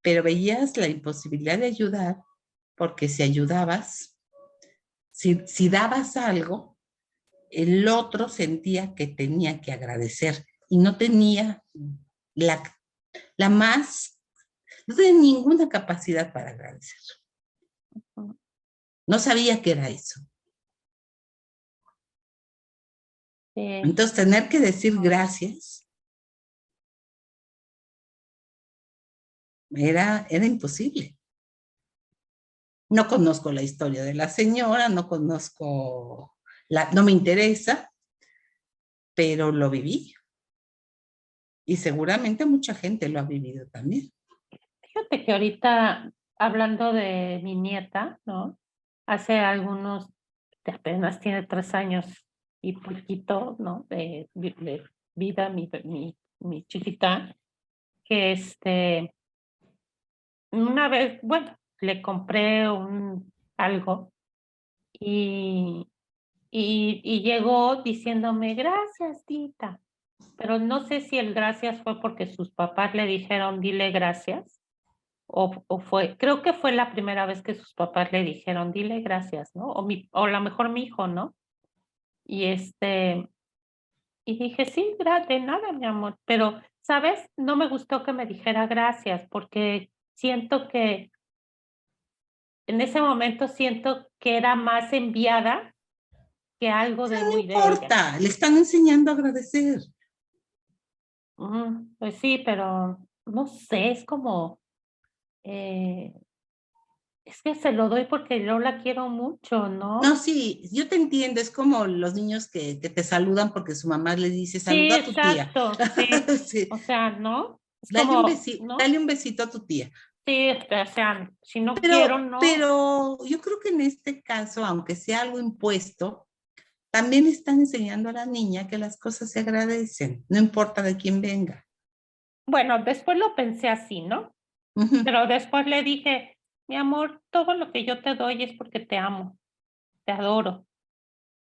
pero veías la imposibilidad de ayudar porque si ayudabas, si dabas algo, el otro sentía que tenía que agradecer y no tenía la, la más, no tenía ninguna capacidad para agradecer. No sabía qué era eso. Sí, Entonces, tener que decir gracias era imposible. No conozco la historia de la señora, no conozco, no me interesa, pero lo viví y seguramente mucha gente lo ha vivido también. fíjate que ahorita, hablando de mi nieta, ¿no? Hace algunos, apenas tiene 3 años y poquito, ¿no? De vida, mi chiquita, que una vez, bueno, le compré algo y, y llegó diciéndome, gracias, tita. Pero no sé si el gracias fue porque sus papás le dijeron, dile gracias. O fue, creo que fue la primera vez que sus papás le dijeron, dile gracias, ¿no? O a lo mejor mi hijo, ¿no? Y y dije, sí, de nada, mi amor. Pero, ¿sabes? No me gustó que me dijera gracias, porque siento que en ese momento siento que era más enviada que algo de No muy de ella. importa, le están enseñando a agradecer. Pues sí, pero no sé, es como, eh, es que se lo doy porque yo la quiero mucho, No, ¿no? sí, yo te entiendo, es como los niños que te saludan porque su mamá les dice, Sí, saluda a tu tía. exacto, sí. Sí, O sea, ¿no? Es como, ¿no? dale un besito a tu tía. Sí, o sea, si no quiero, no. Pero yo creo que en este caso, aunque sea algo impuesto, también están enseñando a la niña que las cosas se agradecen, no importa de quién venga. Bueno, después lo pensé así, ¿no? Ujú. Pero después le dije, mi amor, todo lo que yo te doy es porque te amo, te adoro,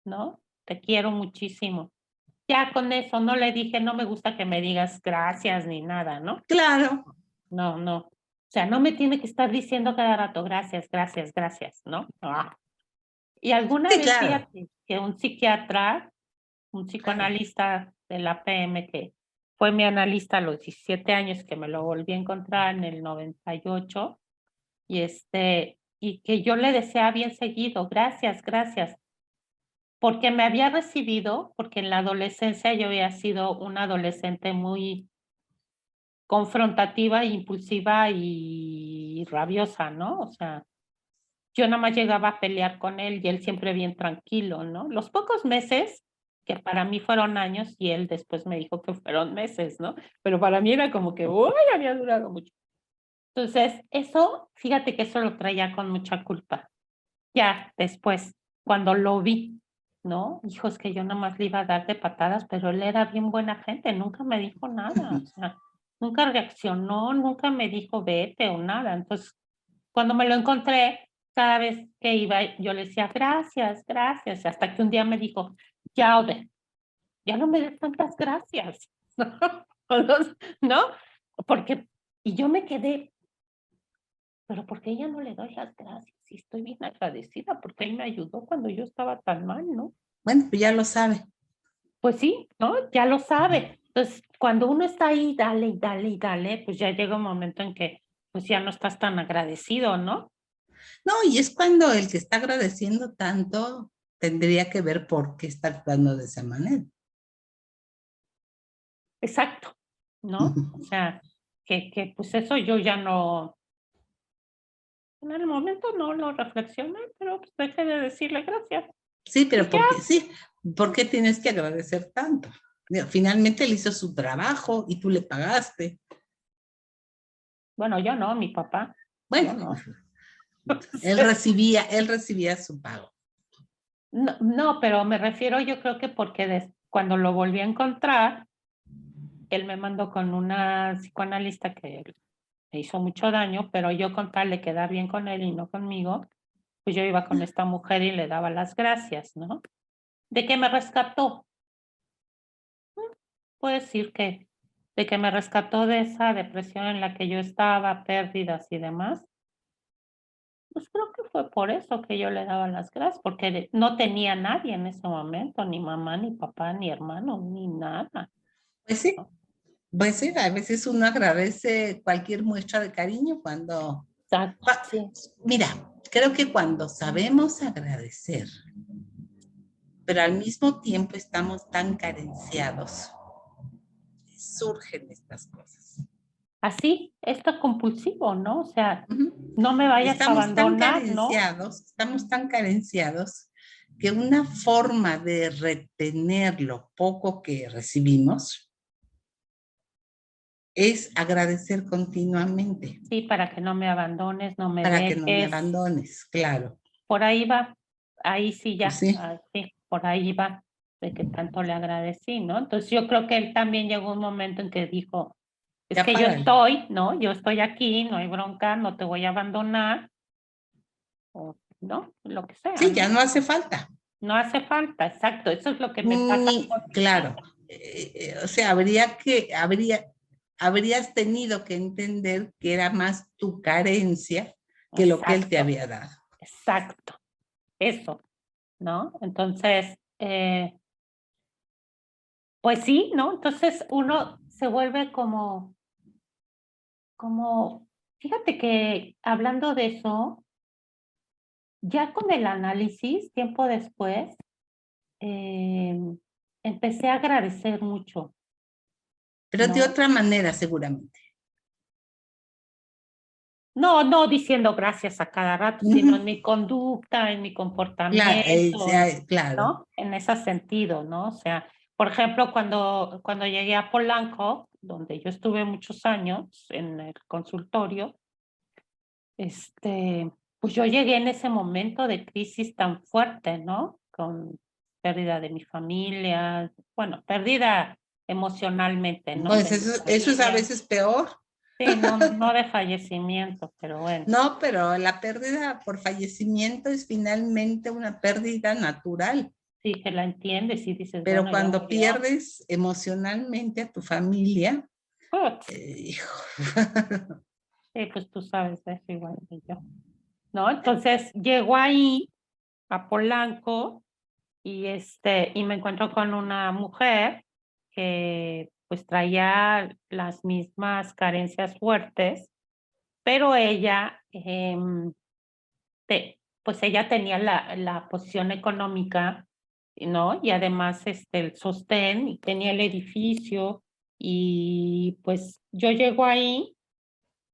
¿no? Te quiero muchísimo. Ya con eso no le dije, no me gusta que me digas gracias ni nada, ¿no? Claro, No, no. O sea, no me tiene que estar diciendo cada rato gracias, gracias, gracias, ¿no? Ah. Y alguna Sí, vez, claro, fíjate, que un psiquiatra, un claro. psicoanalista de la PM, que fue mi analista a los 17 años, que me lo volví a encontrar en el 98, y que yo le decía bien seguido, gracias, gracias, porque me había recibido, porque en la adolescencia yo había sido una adolescente muy confrontativa, impulsiva y rabiosa, ¿no? O sea, yo nada más llegaba a pelear con él y él siempre bien tranquilo, ¿no? Los pocos meses, que para mí fueron años, y él después me dijo que fueron meses, ¿no? Pero para mí era como que, uy, había durado mucho. Entonces, eso, fíjate que eso lo traía con mucha culpa. Ya después, cuando lo vi, ¿no? Hijo, es que yo nada más le iba a dar de patadas, pero él era bien buena gente, nunca me dijo nada, o sea, nunca reaccionó, nunca me dijo vete o nada. Entonces, cuando me lo encontré, cada vez que iba, yo le decía gracias, gracias, hasta que un día me dijo, ya, Ode, ya no me des tantas gracias, ¿no? Porque, y yo me quedé, pero ¿por qué ya no le doy las gracias? Y estoy bien agradecida porque él me ayudó cuando yo estaba tan mal, ¿no? Bueno, pues ya lo sabe. Pues sí, ¿no? Ya lo sabe. Entonces, cuando uno está ahí, dale y dale y dale, pues ya llega un momento en que pues ya no estás tan agradecido, ¿no? No, y es cuando el que está agradeciendo tanto tendría que ver por qué está actuando de esa manera. Exacto, ¿no? O sea, que pues eso yo ya no, en el momento no lo reflexioné, pero pues dejé de decirle gracias. Sí, Y pero ya, porque sí, ¿por qué tienes que agradecer tanto? Digo, finalmente él hizo su trabajo y tú le pagaste. bueno, yo no, mi papá, yo Bueno, no. él recibía su pago. No, no, pero me refiero, yo creo que porque cuando lo volví a encontrar, él me mandó con una psicoanalista que le hizo mucho daño, pero yo con tal de quedar bien con él y no conmigo, pues yo iba con esta mujer y le daba las gracias, ¿no? De que me rescató, puedo decir que de que me rescató de esa depresión en la que yo estaba, pérdidas y demás, pues creo que fue por eso que yo le daba las gracias, porque no tenía nadie en ese momento, ni mamá, ni papá, ni hermano, ni nada, Pues sí, ¿no? pues sí, a veces uno agradece cualquier muestra de cariño cuando, Exacto, sí. mira, creo que cuando sabemos agradecer, pero al mismo tiempo estamos tan carenciados, surgen estas cosas. Así, esto compulsivo, ¿no? O sea, Ujú. no me vayas a abandonar, ¿no? Estamos tan carenciados que una forma de retener lo poco que recibimos es agradecer continuamente Sí, para que no me abandones, no me para que no me dejes. abandones, claro. Por ahí va, ahí sí Pues ya, sí, sí, por ahí va, de que tanto le agradecí, ¿no? Entonces yo creo que él también llegó un momento en que dijo, es ya que yo párale. estoy, ¿no? Yo estoy aquí, no hay bronca, no te voy a abandonar, o, ¿no? Lo que sea, Sí, ya ¿no? no hace falta. No hace falta, exacto, eso es lo que me pasa con Claro, o sea, habrías tenido que entender que era más tu carencia que lo que él te exacto, había dado. exacto, eso, ¿no? Entonces, pues sí, ¿no? Entonces uno se vuelve fíjate que hablando de eso, ya con el análisis, tiempo después, empecé a agradecer mucho, Pero de ¿no? otra manera, seguramente. No, no diciendo gracias a cada rato, sino en Ujú. mi conducta, en mi Claro, comportamiento, claro. ¿no? En ese sentido, ¿no? O sea, por ejemplo, cuando llegué a Polanco, donde yo estuve muchos años en el consultorio, pues yo llegué en ese momento de crisis tan fuerte, ¿no? Con pérdida de mi familia, bueno, pérdida emocionalmente, ¿no? Pues De mi eso es a familia. veces peor. Sí, no, no de fallecimiento, pero bueno, No, pero la pérdida por fallecimiento es finalmente una pérdida natural. sí que la entiendes y dices, Pero bueno, ya cuando murió. pierdes emocionalmente a tu familia, Putz, hijo, Pues tú sabes de eso igual que yo, ¿no? Entonces llego ahí a Polanco y me encuentro con una mujer que pues traía las mismas carencias fuertes, pero ella, pues ella tenía la posición económica, ¿no? Y además el sostén, y tenía el edificio, y pues yo llego ahí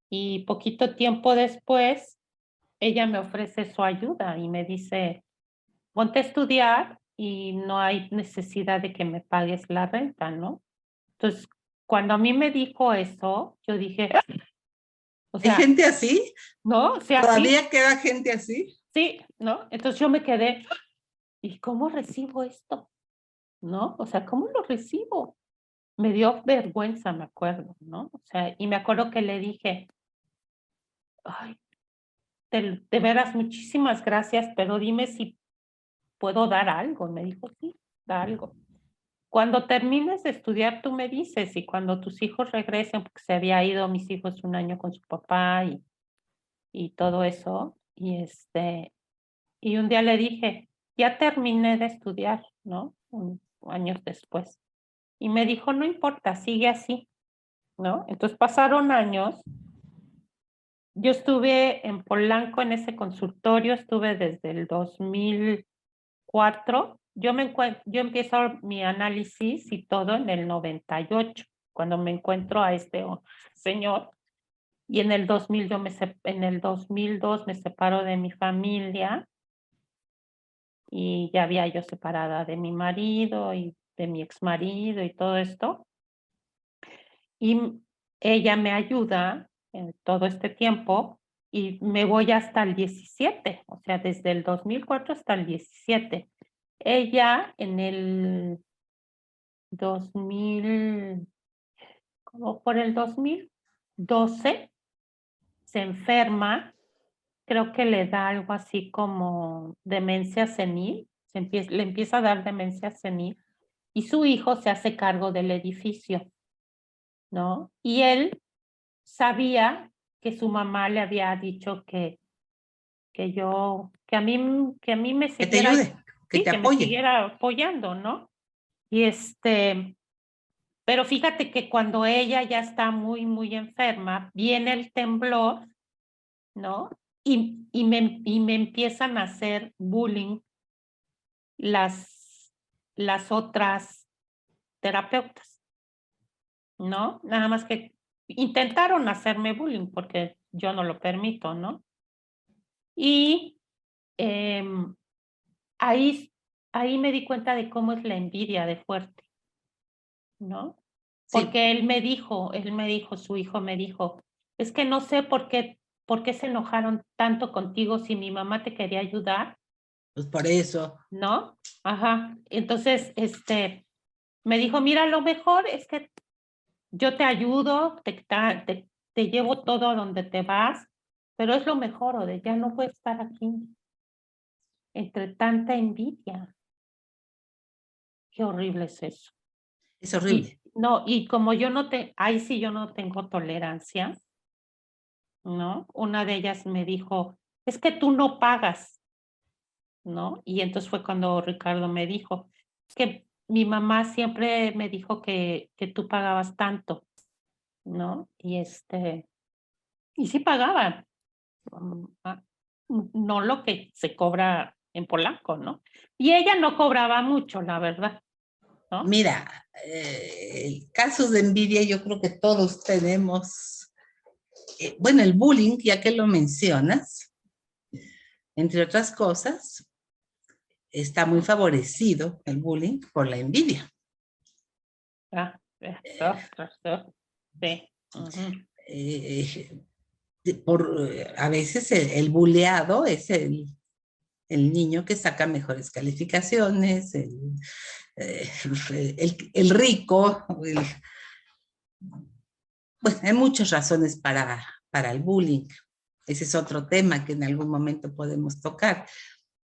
y poquito tiempo después ella me ofrece su ayuda y me dice, ponte a estudiar y no hay necesidad de que me pagues la renta, ¿no? Entonces, cuando a mí me dijo eso, yo dije, o ¿Hay sea, gente así? ¿no? O sea, sí, ¿Todavía queda gente así? sí, ¿no? Entonces yo me quedé, ¿y cómo recibo esto? ¿No? O sea, ¿cómo lo recibo? Me dio vergüenza, me acuerdo, ¿no? O sea, y me acuerdo que le dije, ay, de veras, muchísimas gracias, pero dime si puedo dar algo. Me dijo, sí, da algo. Cuando termines de estudiar, tú me dices, y cuando tus hijos regresen, porque se había ido mis hijos un año con su papá y todo eso, y un día le dije, ya terminé de estudiar, ¿no? Años después. Y me dijo, no importa, sigue así, ¿no? Entonces pasaron años. Yo estuve en Polanco en ese consultorio, estuve desde el 2004. Yo empiezo mi análisis y todo en el 98, cuando me encuentro a señor. Y en el 2000 en el 2002 me separo de mi familia y ya había yo separada de mi marido y de mi exmarido y todo esto. Y ella me ayuda en todo este tiempo y me voy hasta el 17, o sea, desde el 2004 hasta el 17. Ella en el 2000, como por el 2012, se enferma, creo que le da algo así como demencia senil, le empieza a dar demencia senil y su hijo se hace cargo del edificio, ¿no? Y él sabía que su mamá le había dicho que a mí me Que te siguiera, ayude, que sí, te que me apoye. siguiera apoyando, ¿no? Y pero fíjate que cuando ella ya está muy, muy enferma, viene el temblor, ¿no? Y me empiezan a hacer bullying las, las otras terapeutas, ¿no? Nada más que intentaron hacerme bullying porque yo no lo permito, ¿no? Y em, ahí, ahí me di cuenta de cómo es la envidia de fuerte, ¿no? Sí, Porque su hijo me dijo, es que no sé por qué se enojaron tanto contigo si mi mamá te quería ayudar, pues por eso. ¿no? Ajá. Entonces, me dijo, mira, lo mejor es que yo te ayudo, te llevo todo a donde te vas, pero es lo mejor, Ode, ya no voy a estar aquí entre tanta envidia. Qué horrible es eso. Es Y horrible. no, y como ahí sí yo no tengo tolerancia, ¿no? Una de ellas me dijo, es que tú no pagas, ¿no? Y entonces fue cuando Ricardo me dijo, que mi mamá siempre me dijo que tú pagabas tanto, ¿no? Y sí pagaban, no lo que se cobra en Polanco, ¿no? Y ella no cobraba mucho, la verdad, ¿no? Mira, casos de envidia yo creo que todos tenemos. Bueno, el bullying, ya que lo mencionas, entre otras cosas, está muy favorecido el bullying por la envidia. Eso, eso, sí. Ujú. Eh, a veces el buleado es el niño que saca mejores calificaciones, eh, el rico, bueno, hay muchas razones para el bullying. Ese es otro tema que en algún momento podemos tocar,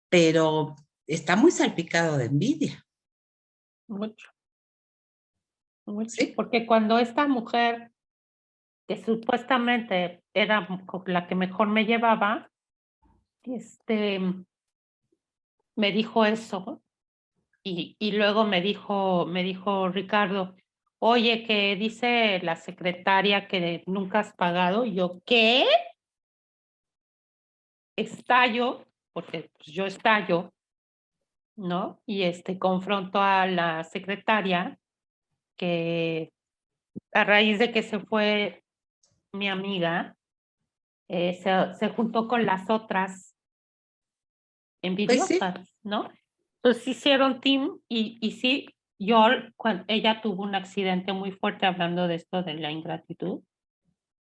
pero está muy salpicado de envidia, Mucho, mucho. ¿sí? Porque cuando esta mujer que supuestamente era con la que mejor me llevaba, este, me dijo eso. Y luego me dijo Ricardo, oye, que dice la secretaria que nunca has pagado. Y yo, ¿qué? Estallo, porque pues, yo estallo, ¿no? Y confronto a la secretaria que a raíz de que se fue mi amiga, se juntó con las otras Pues sí, envidiosas, ¿no? Entonces hicieron team y sí, cuando ella tuvo un accidente muy fuerte, hablando de esto de la ingratitud,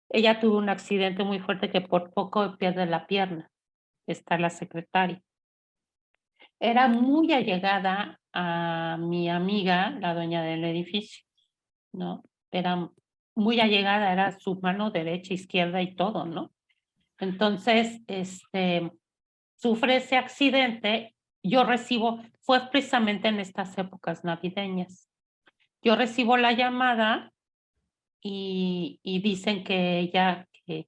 ella tuvo un accidente muy fuerte que por poco pierde la pierna, está la secretaria. Era muy allegada a mi amiga, la dueña del edificio, ¿no? Era muy allegada, era su mano derecha, izquierda y todo, ¿no? Entonces, sufre ese accidente, fue precisamente en estas épocas navideñas. Yo recibo la llamada y dicen que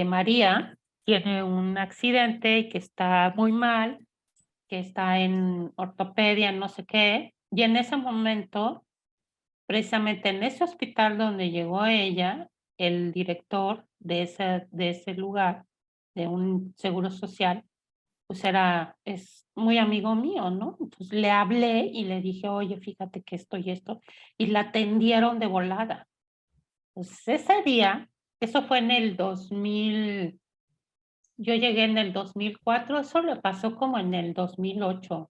María tiene un accidente y que está muy mal, que está en ortopedia, no sé qué, y en ese momento, precisamente en ese hospital donde llegó ella, el director de ese lugar, de un seguro social, pues es muy amigo mío, ¿no? Entonces le hablé y le dije, oye, fíjate que esto y esto, y la atendieron de volada. Pues ese día, eso fue en el 2000, yo llegué en el 2004, eso le pasó como en el 2008.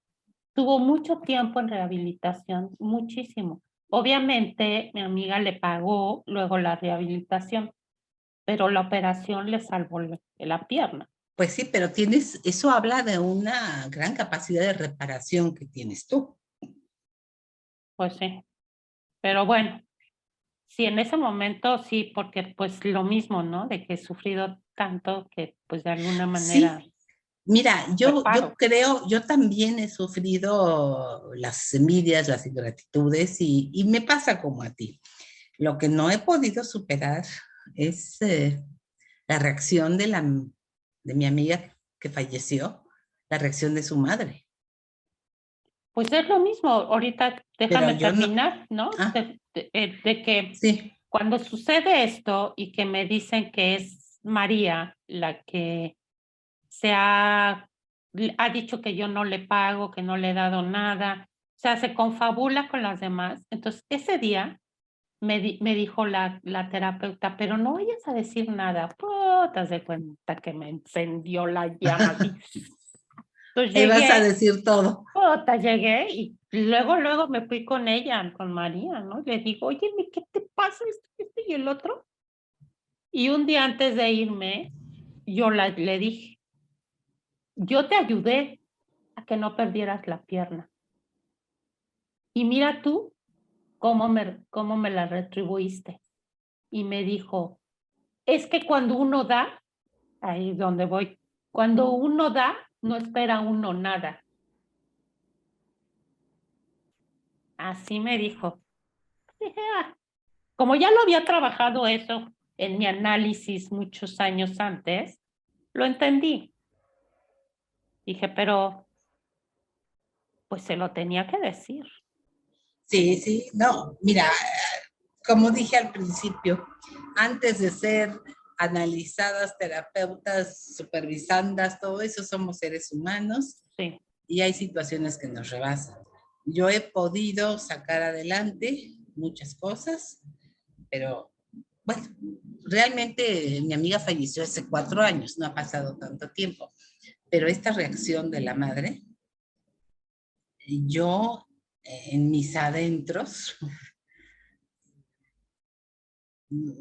Tuvo mucho tiempo en rehabilitación, muchísimo. Obviamente, mi amiga le pagó luego la rehabilitación, pero la operación le salvó la pierna. pues sí, pero eso habla de una gran capacidad de reparación que tienes tú. Pues sí, pero bueno, sí, en ese momento sí, porque pues lo mismo, ¿no? De que he sufrido tanto que pues de alguna manera Sí, mira, yo reparo. creo, yo también he sufrido las envidias, las ingratitudes y me pasa como a ti. Lo que no he podido superar es la reacción de mi amiga que falleció, la reacción de su madre. Pues es lo mismo, ahorita Pero déjame yo no, terminar, ¿no? ah, De que sí, cuando sucede esto y que me dicen que es María la que ha dicho que yo no le pago, que no le he dado nada, o sea, se confabula con las demás. Entonces, ese día me dijo la terapeuta, pero no vayas a decir nada. Puta, de cuenta que me encendió la llama así. Entonces ahí vas a llegué, decir todo. puta, llegué y luego me fui con ella, con María, ¿no? Le digo, oye, ¿qué te pasa esto y el otro? Y un día antes de irme, le dije, yo te ayudé a que no perdieras la pierna. Y mira tú cómo me la retribuiste. Y me dijo, es que cuando uno da, ahí es donde voy, cuando uno da, no espera uno nada. Así me dijo. Dije, ah, como ya lo había trabajado eso en mi análisis muchos años antes, lo entendí. Dije, pero pues se lo tenía que decir. Sí, sí, no, mira, como dije al principio, antes de ser analizadas, terapeutas, supervisandas, todo eso, somos seres humanos Sí, y hay situaciones que nos rebasan. Yo he podido sacar adelante muchas cosas, pero bueno, realmente mi amiga falleció hace 4 años, no ha pasado tanto tiempo, pero esta reacción de la madre, yo en mis adentros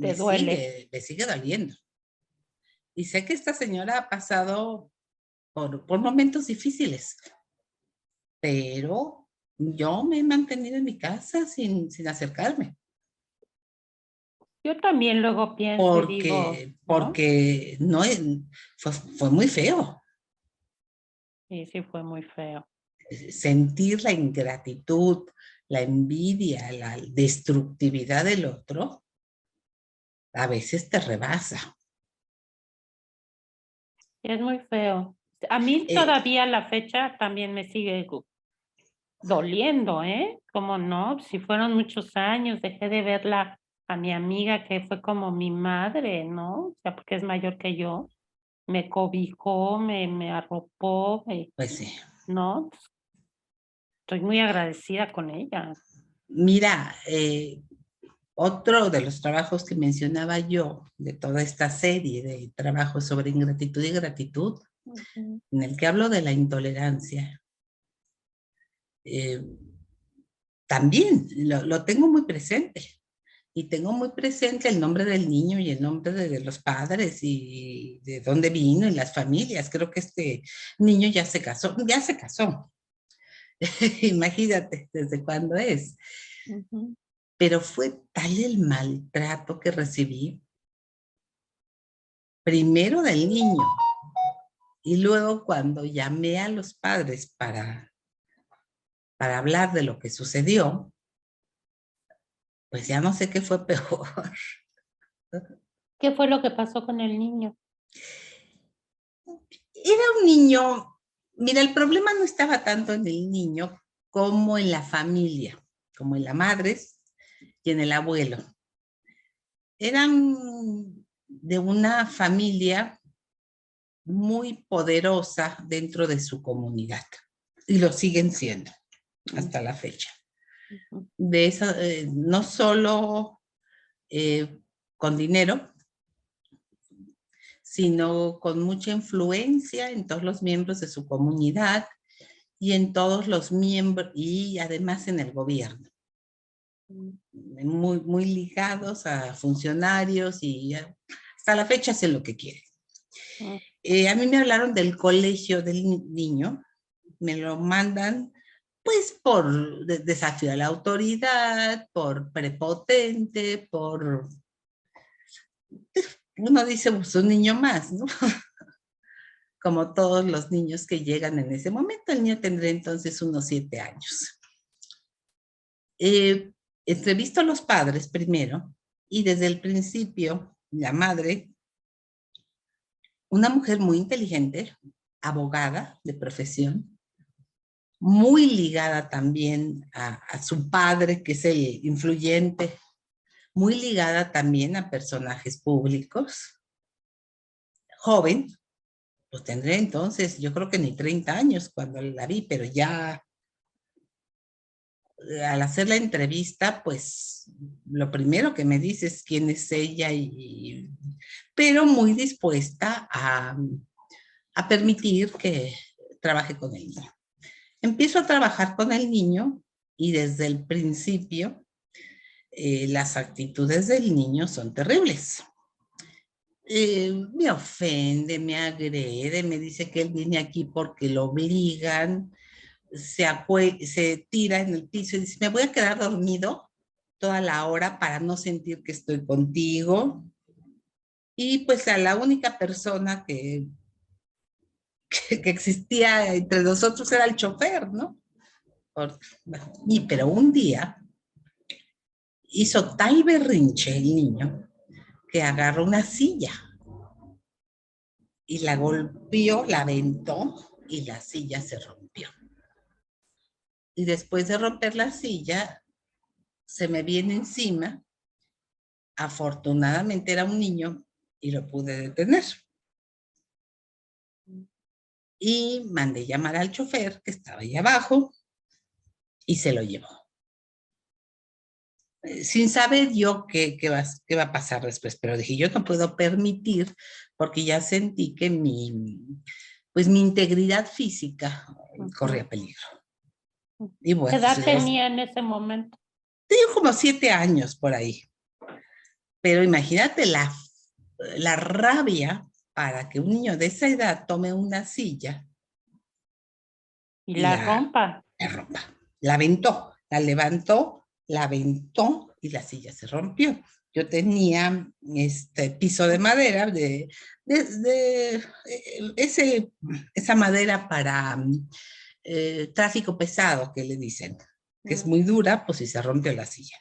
te duele. me sigue doliendo. Y sé que esta señora ha pasado por momentos difíciles, pero yo me he mantenido en mi casa sin acercarme, Yo también luego pienso y digo, ¿no? porque no es, fue muy feo Sí, sí, fue muy feo. sentir la ingratitud, la envidia, la destructividad del otro. a veces te rebasa. Es muy feo. A mí Eh, todavía la fecha también me sigue doliendo, ¿eh? Como no, si fueron muchos años, dejé de verla a mi amiga que fue como mi madre, ¿no? O sea, porque es mayor que yo. Me cobijó, me arropó, pues sí. ¿no? Estoy muy agradecida con ella. Mira, otro de los trabajos que mencionaba yo, de toda esta serie de trabajos sobre ingratitud y gratitud, Ujú. en el que hablo de la intolerancia, eh, también lo tengo muy presente. Y tengo muy presente el nombre del niño y el nombre de los padres y de dónde vino y las familias. Creo que este niño ya se casó, ya se casó. Imagínate desde cuándo es. Ujú. Pero fue tal el maltrato que recibí, primero del niño, y luego cuando llamé a los padres para hablar de lo que sucedió, pues ya no sé qué fue peor. ¿Qué fue lo que pasó con el niño? Era un niño, mira, el problema no estaba tanto en el niño como en la familia, como en la madre y en el abuelo. Eran de una familia muy poderosa dentro de su comunidad y lo siguen siendo hasta la fecha. Ujú. De esa, no solo eh, con dinero, sino con mucha influencia en todos los miembros de su comunidad y en todos los miembros y además en el gobierno. Muy, muy ligados a funcionarios y hasta la fecha hacen lo que quieren. Ujú. A mí me hablaron del colegio del niño, me lo mandan pues por desafío a la autoridad, por prepotente, por, uno dice, pues un niño más, ¿no? Como todos los niños que llegan en ese momento, el niño tendría entonces unos 7 años. Eh, Entrevisto a los padres primero y desde el principio la madre, una mujer muy inteligente, abogada de profesión, muy ligada también a su padre, que es el influyente, muy ligada también a personajes públicos, joven, pues tendré entonces, yo creo que ni 30 años cuando la vi, pero ya al hacer la entrevista, pues lo primero que me dice es quién es ella, pero muy dispuesta a permitir que trabaje con el niño. Empiezo a trabajar con el niño y desde el principio las actitudes del niño son terribles. Me ofende, me agrede, me dice que él viene aquí porque lo obligan, se tira en el piso y dice, me voy a quedar dormido toda la hora para no sentir que estoy contigo. Y pues a la única persona que existía entre nosotros era el chofer, ¿no? Pero un día hizo tal berrinche el niño que agarró una silla y la golpeó, la aventó y la silla se rompió. Y después de romper la silla, se me viene encima. Afortunadamente era un niño y lo pude detener. Y mandé llamar al chofer que estaba ahí abajo y se lo llevó. Sin saber yo qué va a pasar después, pero dije, yo no puedo permitir porque ya sentí que pues mi integridad física Ujú. corría peligro. Ujú. Y ¿Qué bueno, edad tenía en ese momento? tengo como 7 años por ahí, pero imagínate la rabia para que un niño de esa edad tome una silla Y y la rompa. la rompa. La aventó, la levantó, la aventó y la silla se rompió. Yo tenía este piso de madera, esa madera para tráfico pesado que le dicen, que es Mm. muy dura, pues si se rompió la silla.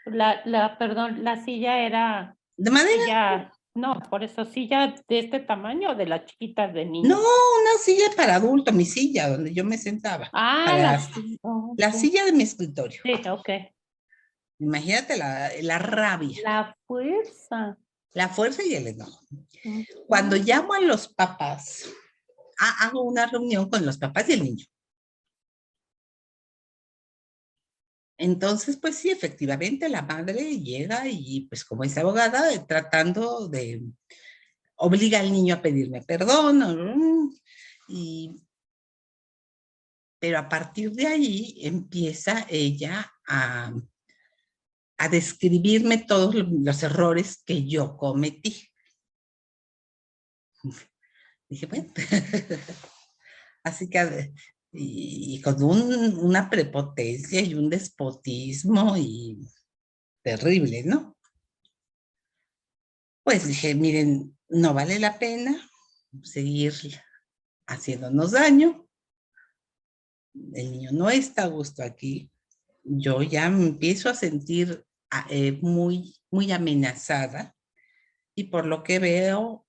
Perdón, la silla era ¿De madera? Ya, no, por eso silla de este tamaño o de las chiquitas de No, niño. una silla para adulto, mi silla, donde yo me sentaba. Ah, Para la ok. silla de mi escritorio. Sí, ok. Imagínate la rabia, La fuerza. la fuerza y el enojo. Cuando Ujú. llamo a los papás, hago una reunión con los papás y el niño. Entonces, pues sí, efectivamente la madre llega y pues como es abogada, tratando de, obliga al niño a pedirme perdón, y, pero a partir de ahí empieza ella a describirme todos los errores que yo cometí. Dije, bueno, así que, y con una prepotencia y un despotismo y terrible, ¿no? Pues dije, miren, no vale la pena seguir haciéndonos daño. El niño no está a gusto aquí. Yo ya me empiezo a sentir muy amenazada y por lo que veo,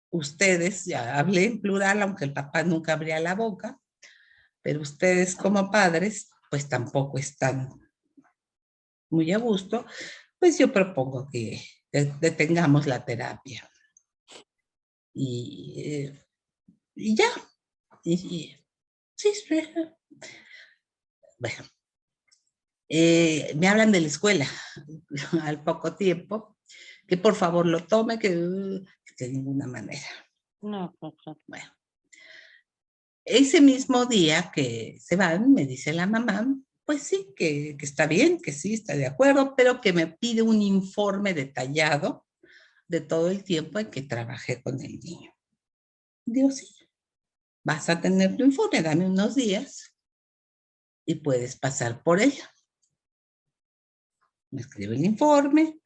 ustedes, ya hablé en plural, aunque el papá nunca abría la boca, pero ustedes como padres, pues tampoco están muy a gusto, pues yo propongo que detengamos la terapia. Y, y ya, sí, sí. Bueno, me hablan de la escuela al poco tiempo, que por favor lo tome, que de ninguna manera. No, pues, no. Bueno, ese mismo día que se van, me dice la mamá, pues sí, que está bien, que sí, está de acuerdo, pero que me pide un informe detallado de todo el tiempo en que trabajé con el niño. Digo, sí, vas a tener tu informe, dame unos días y puedes pasar por ella. Me escribe el informe,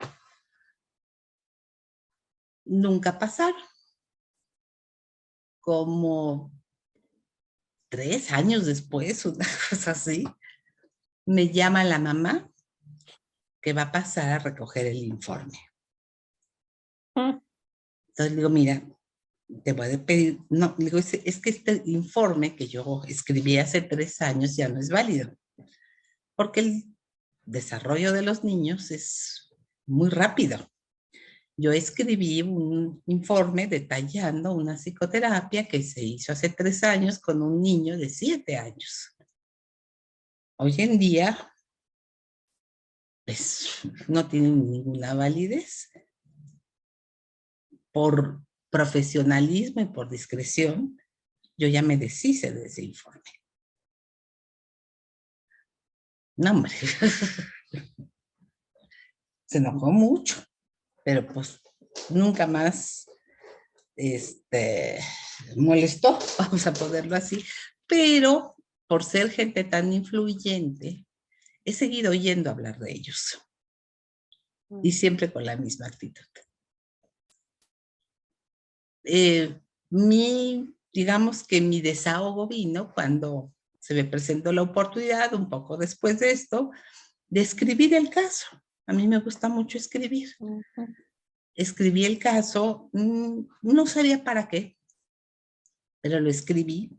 nunca pasaron. Como 3 años después, una cosa así, me llama la mamá que va a pasar a recoger el informe. Mm, Entonces le digo, mira, te voy a pedir, no, le digo, es que este informe que yo escribí hace 3 años ya no es válido, porque el desarrollo de los niños es muy rápido. Yo escribí un informe detallando una psicoterapia que se hizo hace 3 años con un niño de 7 años. Hoy en día, pues no tienen ninguna validez. Por profesionalismo y por discreción, yo ya me deshice de ese informe. No, hombre, se enojó mucho, pero pues nunca más molestó, vamos a ponerlo así, pero por ser gente tan influyente, he seguido oyendo hablar de ellos y mm. siempre con la misma actitud. Eh, digamos que mi desahogo vino cuando se me presentó la oportunidad, un poco después de esto, de escribir el caso. A mí me gusta mucho escribir. Ujú. Escribí el caso, no sabía para qué, pero lo escribí.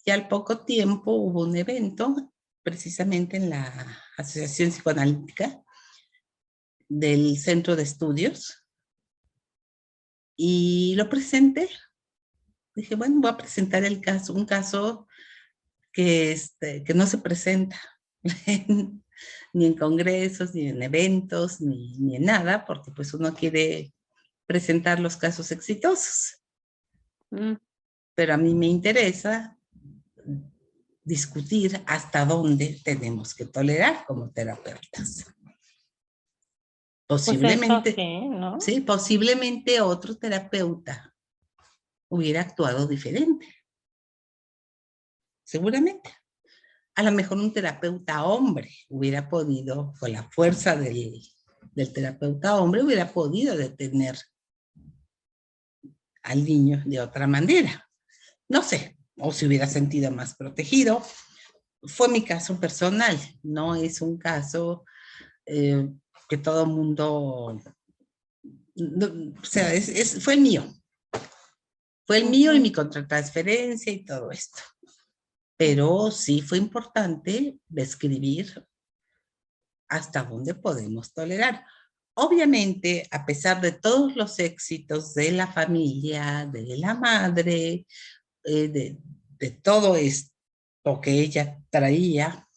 Y al poco tiempo hubo un evento, precisamente en la Asociación Psicoanalítica del Centro de Estudios, y lo presenté. Dije, bueno, voy a presentar el caso, un caso que no se presenta ni en congresos, ni en eventos, ni en nada, porque pues uno quiere presentar los casos exitosos. Mm. Pero a mí me interesa discutir hasta dónde tenemos que tolerar como terapeutas. Pues eso Posiblemente, sí, ¿no? sí, posiblemente otro terapeuta hubiera actuado diferente, seguramente. A lo mejor un terapeuta hombre hubiera podido, con la fuerza del terapeuta hombre, hubiera podido detener al niño de otra manera. No sé, o se hubiera sentido más protegido. Fue mi caso personal, no es un caso que todo mundo O sea, fue el mío. Fue el mío y Ujú. mi contratransferencia y todo esto. Pero sí fue importante describir hasta dónde podemos tolerar. Obviamente, a pesar de todos los éxitos de la familia, de la madre, de todo esto que ella traía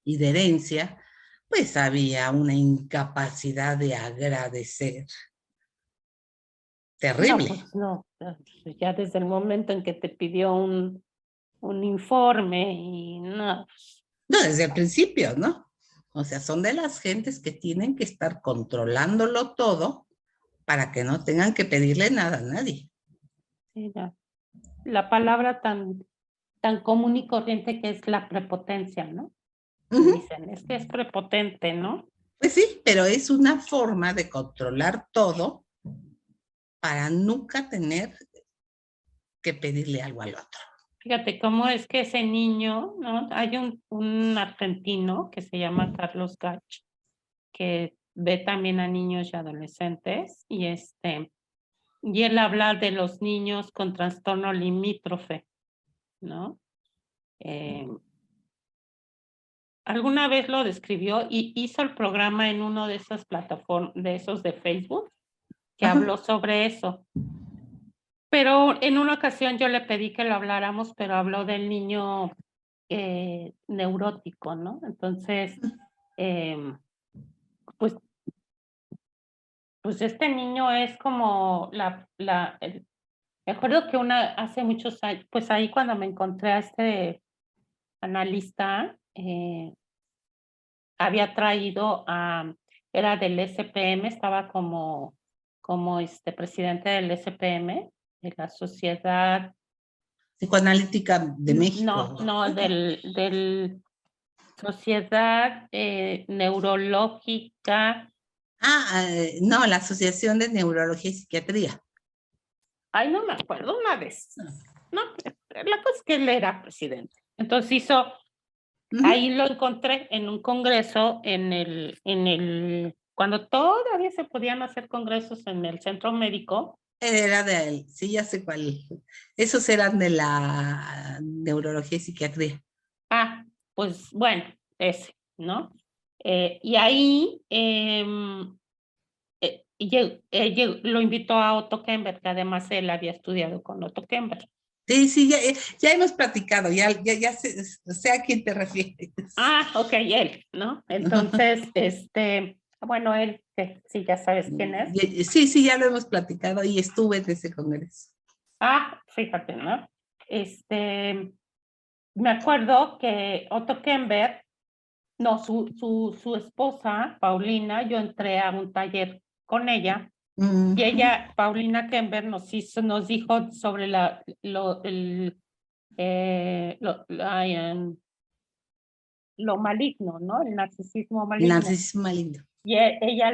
y de herencia, pues había una incapacidad de agradecer No, terrible. pues no. Ya desde el momento en que te pidió un informe y no, pues, No, desde el principio, ¿no? O sea, son de las gentes que tienen que estar controlándolo todo para que no tengan que pedirle nada a nadie. sí, ya. La palabra tan común y corriente que es la prepotencia, ¿no? Que Ujú. dicen, es que es prepotente, ¿no? Pues sí, pero es una forma de controlar todo para nunca tener que pedirle algo al otro. Fíjate cómo es que ese niño, ¿no? Hay un argentino que se llama Carlos Gach, que ve también a niños y adolescentes, y él habla de los niños con trastorno limítrofe, ¿no? Eh, alguna vez lo describió y hizo el programa en uno de esas plataformas, de esos de Facebook, que Ajá. habló sobre eso. Pero en una ocasión yo le pedí que lo habláramos, pero habló del niño neurótico, ¿no? Entonces, pues, pues este niño es como me acuerdo que hace muchos años, pues ahí cuando me encontré a este analista, había traído era del SPM, estaba como presidente del SPM, de la Sociedad, Psicoanalítica de no, México. no, del Sociedad Neurológica. No, la Asociación de Neurología y Psiquiatría. Ay, no me acuerdo una vez. No, la cosa es que él era presidente. Entonces ahí Ujú. lo encontré en un congreso cuando todavía se podían hacer congresos en el centro médico. Era de él, sí, ya sé cuál. Esos eran de la neurología y psiquiatría. Ah, pues bueno, ese, ¿no? Y ahí lo invitó a Otto Kemper, que además él había estudiado con Otto Kemper. Sí, sí, ya hemos platicado, ya sé a quién te refieres. Ah, ok, él, ¿no? Entonces, bueno, él, sí, ya sabes quién es. Sí, sí, ya lo hemos platicado y estuve en ese congreso. Ah, fíjate, ¿no? Me acuerdo que Otto Kemper, no, su esposa, Paulina, yo entré a un taller con ella y Ujú. ella, Paulina Kemper, nos dijo sobre lo maligno, ¿no? El narcisismo maligno. Narcisismo maligno. Y ella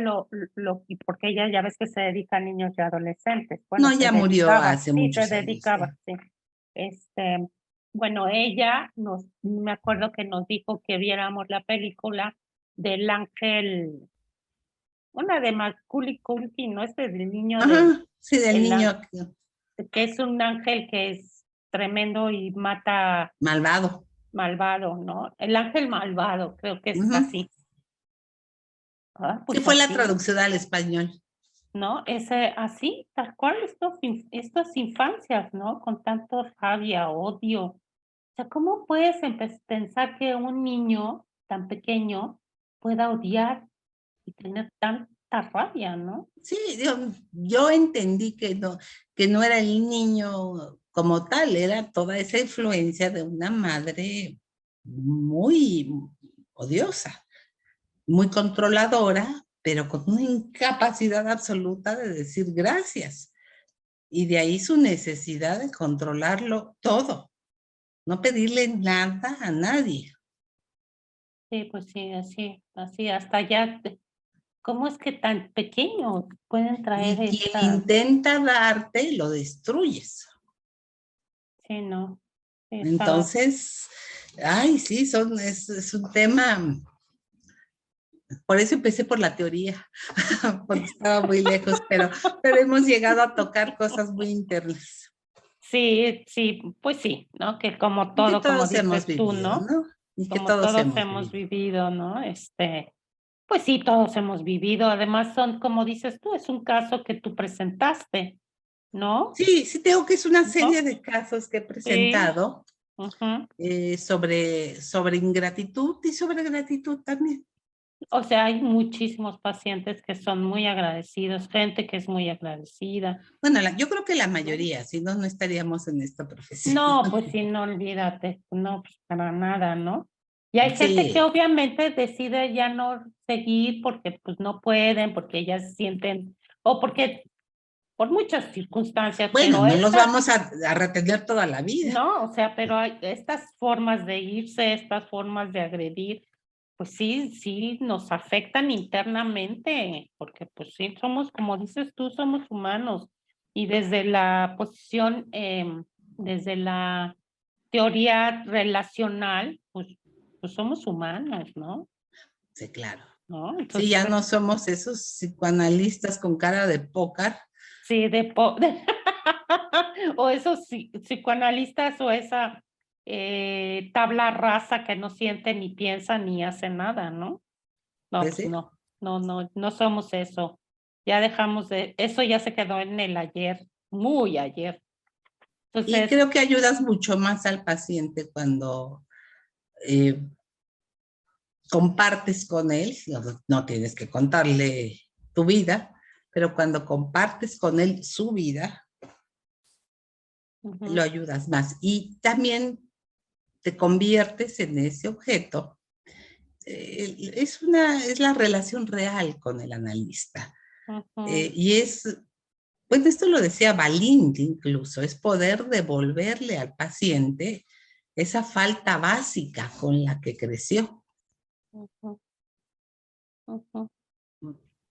y porque ella ya ves que se dedica a niños y adolescentes. Bueno, No, se ya murió dedicaba, hace sí, se muchos años. dedicaba, Sí. sí. Bueno, ella me acuerdo que nos dijo que viéramos la película del ángel, una de Macaulay Culkin, ¿no? Del niño Ajá, sí, del el, niño que es un ángel que es tremendo y mata malvado. malvado, ¿no? El ángel malvado, creo que es Ujú. así. Ah, Sí, pues fue la así. traducción al español. ¿No? Así, tal cual, estas infancias, ¿no? Con tanto rabia, odio. O sea, ¿cómo puedes pensar que un niño tan pequeño pueda odiar y tener tanta rabia, ¿no? Sí, yo entendí que no era el niño como tal, era toda esa influencia de una madre muy odiosa, muy controladora, pero con una incapacidad absoluta de decir gracias. Y de ahí su necesidad de controlarlo todo, no pedirle nada a nadie. Sí, pues sí, así, hasta ya, ¿cómo es que tan pequeños pueden traer Y quien intenta darte, lo destruyes. sí, no, sí, Entonces, ay, sí, es un tema Por eso empecé por la teoría, porque estaba muy lejos, pero hemos llegado a tocar cosas muy internas. Sí, sí, pues sí, ¿no? Que como Y que todo, como todos hemos dices tú, vivido, ¿no? ¿no? Y que Como todos todos hemos hemos vivido. vivido, ¿no? Pues sí, todos hemos vivido. Además son, como dices tú, es un caso que tú presentaste, ¿no? Sí, sí tengo que es una serie ¿No? de casos que he Sí. presentado Ujú. sobre ingratitud y sobre gratitud también. O sea, hay muchísimos pacientes que son muy agradecidos, gente que es muy agradecida, Bueno, yo creo que la ¿no? mayoría, si no, no estaríamos en esta profesión. No, pues sí, no olvídate, no, pues para nada, ¿no? Y hay gente que Sí, obviamente decide ya no seguir porque pues no pueden, porque ya se sienten, o porque por muchas circunstancias, bueno, pero no los estas, vamos a retener toda la vida. no, o sea, pero hay estas formas de irse, estas formas de agredir, pues sí, sí nos afectan internamente, porque pues sí, somos, como dices tú, somos humanos. Y desde la posición, desde la teoría relacional, pues somos humanos, ¿no? Sí, claro. ¿No? Sí, Entonces, ya no somos esos psicoanalistas con cara de póker. sí, o esos psicoanalistas o esa tabla rasa que no siente ni piensa ni hace nada, ¿no? No, Pues pues sí. no, no, no, no somos eso. Ya dejamos de, eso ya se quedó en el ayer, muy ayer. Y Entonces, creo que ayudas mucho más al paciente cuando eh, compartes con él, no, no tienes que contarle tu vida, pero cuando compartes con él su vida, lo ujú, ayudas más. Y también te conviertes en ese objeto. Es la relación real con el analista. ujú, Y pues esto lo decía Balint incluso, es poder devolverle al paciente esa falta básica con la que creció. ujú, ujú,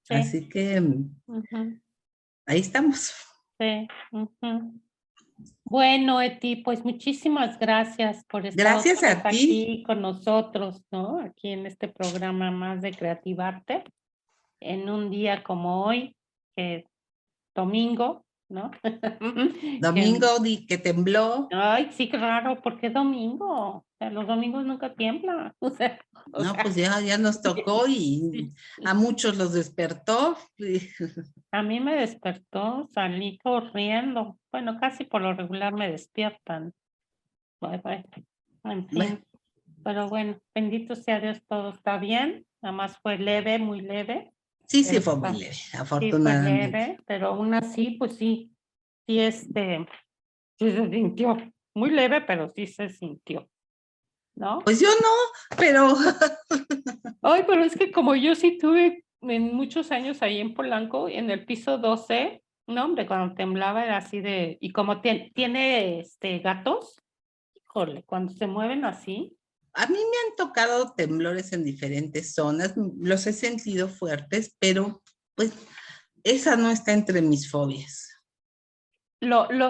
sí, Así que ujú, ahí estamos. sí, ujú. Bueno, Eti, pues muchísimas gracias por estar otra Gracias vez a ti. aquí con nosotros, ¿no? Aquí en este programa más de Creativarte, en un día como hoy, que es domingo, ¿no? Que, Domingo que tembló, ay, sí, claro, ¿por qué domingo? O sea, los domingos nunca tiemblan, o no, pues sea, ya nos tocó y sí. a muchos los despertó. A mí me despertó, salí corriendo. Bueno, casi por lo regular me despiertan. Bye, bye. En Bueno, fin. Pero bueno, bendito sea Dios, todo está bien. Nada más fue leve, muy leve, sí, sí pero fue muy está, leve, sí fue afortunadamente. leve, pero aún así, pues sí, sí, sí se sintió. Muy leve, pero sí se sintió, ¿no? Pues yo no, pero Ay, pero es que como yo sí tuve en muchos años ahí en Polanco, en el piso 12, no, hombre, cuando temblaba era así de, y como tiene gatos, híjole, cuando se mueven así, a mí me han tocado temblores en diferentes zonas, los he sentido fuertes, pero pues esa no está entre mis fobias.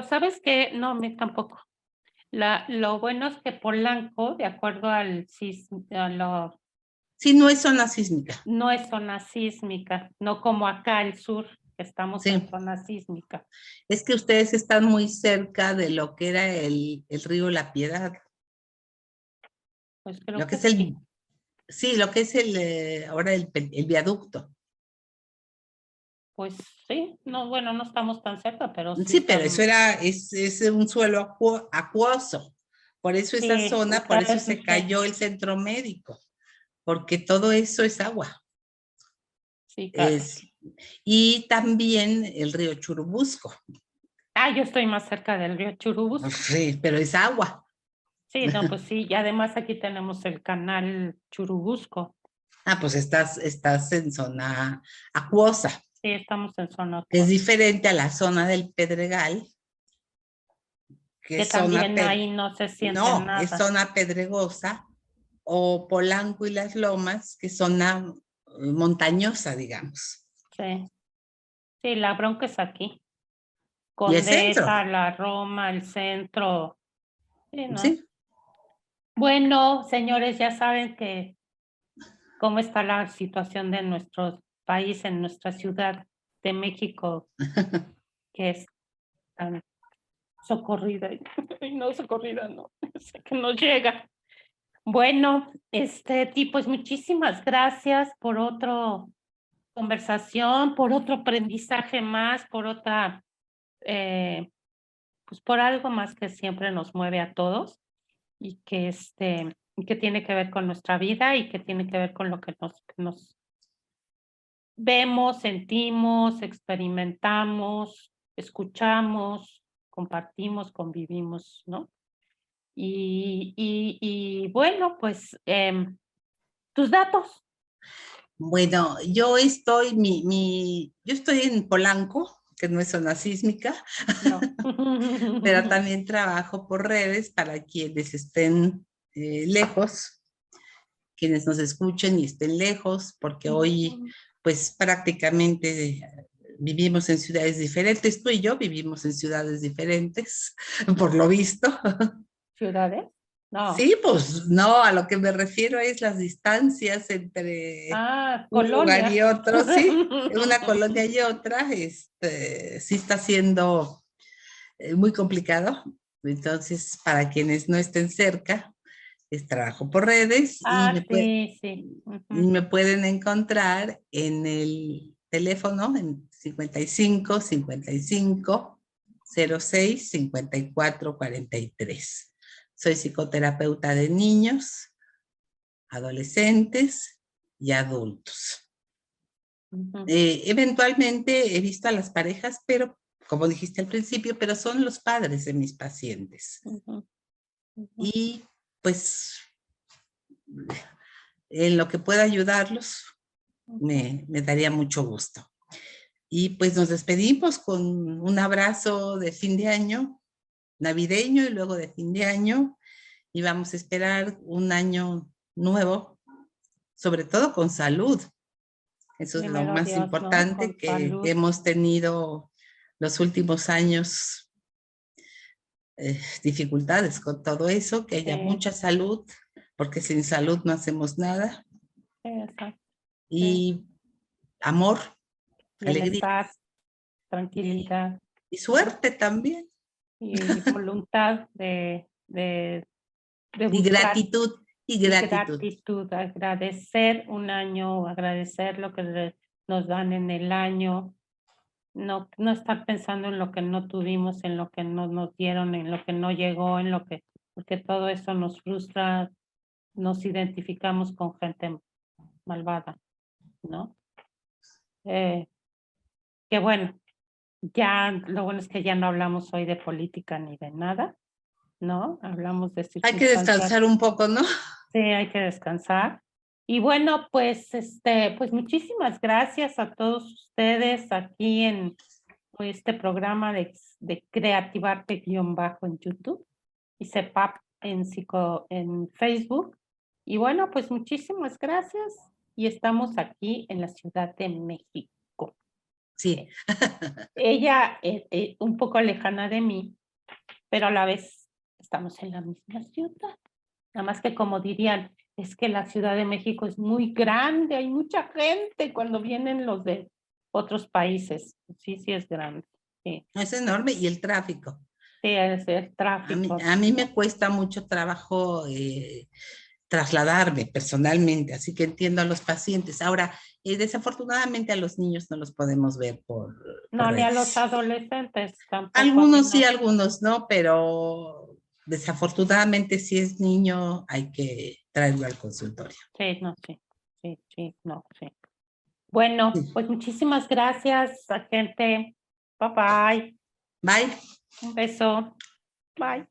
¿sabes qué? No, me tampoco. Lo bueno es que Polanco, de acuerdo al Sí, no es zona sísmica. no es zona sísmica, no como acá al sur, que estamos en Sí, zona sísmica. es que ustedes están muy cerca de lo que era el río La Piedad, Pues creo lo que que es sí. sí, lo que es ahora el viaducto. Pues sí, no, bueno, no estamos tan cerca, pero sí Sí, pero eso estamos. es un suelo acuoso. Por eso esa Sí, zona, por eso ustedes, se sí, cayó el centro médico, porque todo eso es agua. sí, claro. Es, y también el río Churubusco. Ah, yo estoy más cerca del río Churubusco. Sí, pero es agua. Sí, no, pues sí, y además aquí tenemos el canal Churubusco. Ah, pues estás en zona acuosa, Sí, estamos en zona que es acuosa. diferente a la zona del Pedregal, que Que es zona, también ahí no se siente no, es nada. zona pedregosa, o Polanco y las Lomas, que es zona montañosa, digamos. Sí, sí, la bronca es aquí. Y el centro, Condesa, la Roma, el centro. Sí, ¿no? ¿sí? Bueno, señores, ya saben que cómo está la situación de nuestro país, en nuestra ciudad de México, que es tan socorrida. Y no, socorrida, no, sé que no llega. Bueno, pues muchísimas gracias por otra conversación, por otro aprendizaje más, por otra, pues por algo más que siempre nos mueve a todos y y que tiene que ver con nuestra vida y que tiene que ver con lo que nos vemos, sentimos, experimentamos, escuchamos, compartimos, convivimos, ¿no? Y bueno, pues tus datos. Bueno, yo estoy, yo estoy en Polanco, que no es zona sísmica, No. pero también trabajo por redes para quienes estén lejos, quienes nos escuchen y estén lejos, porque hoy pues prácticamente vivimos en ciudades diferentes, tú y yo vivimos en ciudades diferentes, por lo visto. ¿Ciudades? No. Sí, pues no, a lo que me refiero es las distancias entre Ah, un lugar y colonias. otro, sí, en una colonia y otra, sí está siendo muy complicado. Entonces, para quienes no estén cerca, es trabajo por redes Ah, sí, sí. y me pueden encontrar en el teléfono en 55 55 06 54 43. Soy psicoterapeuta de niños, adolescentes y adultos. Ujú, Eventualmente he visto a las parejas, pero como dijiste al principio, pero son los padres de mis pacientes. ujú, ujú, Y pues en lo que pueda ayudarlos, ujú. me daría mucho gusto. Y pues nos despedimos con un abrazo de fin de año, navideño y luego de fin de año. Y vamos a esperar un año nuevo, sobre todo con salud. Eso es lo Primero más Dios, ¿no? importante Con que salud. hemos tenido los últimos años, dificultades con todo eso, que haya Sí, mucha salud, porque sin salud no hacemos nada, sí, exacto. Sí. y amor, alegría Bienestar, tranquilidad y suerte también, y voluntad de y buscar gratitud, y y gratitud. gratitud, agradecer un año, agradecer lo que nos dan en el año, no estar pensando en lo que no tuvimos, en lo que no nos dieron, en lo que no llegó, porque todo eso nos frustra, nos identificamos con gente malvada, ¿no? Eh, que bueno, ya lo bueno es que ya no hablamos hoy de política ni de nada, ¿no? Hablamos de Hay que circunstancias. descansar un poco, ¿no? Sí, hay que descansar. Y bueno, pues, pues muchísimas gracias a todos ustedes aquí en este programa de Creativarte-bajo en YouTube y CEPAP en Facebook. Y bueno, pues muchísimas gracias y estamos aquí en la Ciudad de México. Sí, Ella un poco lejana de mí, pero a la vez estamos en la misma ciudad. Nada más que como dirían, es que la Ciudad de México es muy grande, hay mucha gente cuando vienen los de otros países. Sí, sí es grande. Sí, es enorme y el tráfico. sí, es el tráfico, A mí me ¿no? cuesta mucho trabajo trasladarme personalmente, así que entiendo a los pacientes. Ahora, desafortunadamente a los niños no los podemos ver por No, ni a los redes. adolescentes tampoco, a mí Algunos sí, no. algunos no, pero desafortunadamente si es niño hay que traerlo al consultorio. Sí, no, sí, sí, sí, no, sí. Bueno, Sí. pues muchísimas gracias, gente. Bye bye. Bye. Un beso. Bye.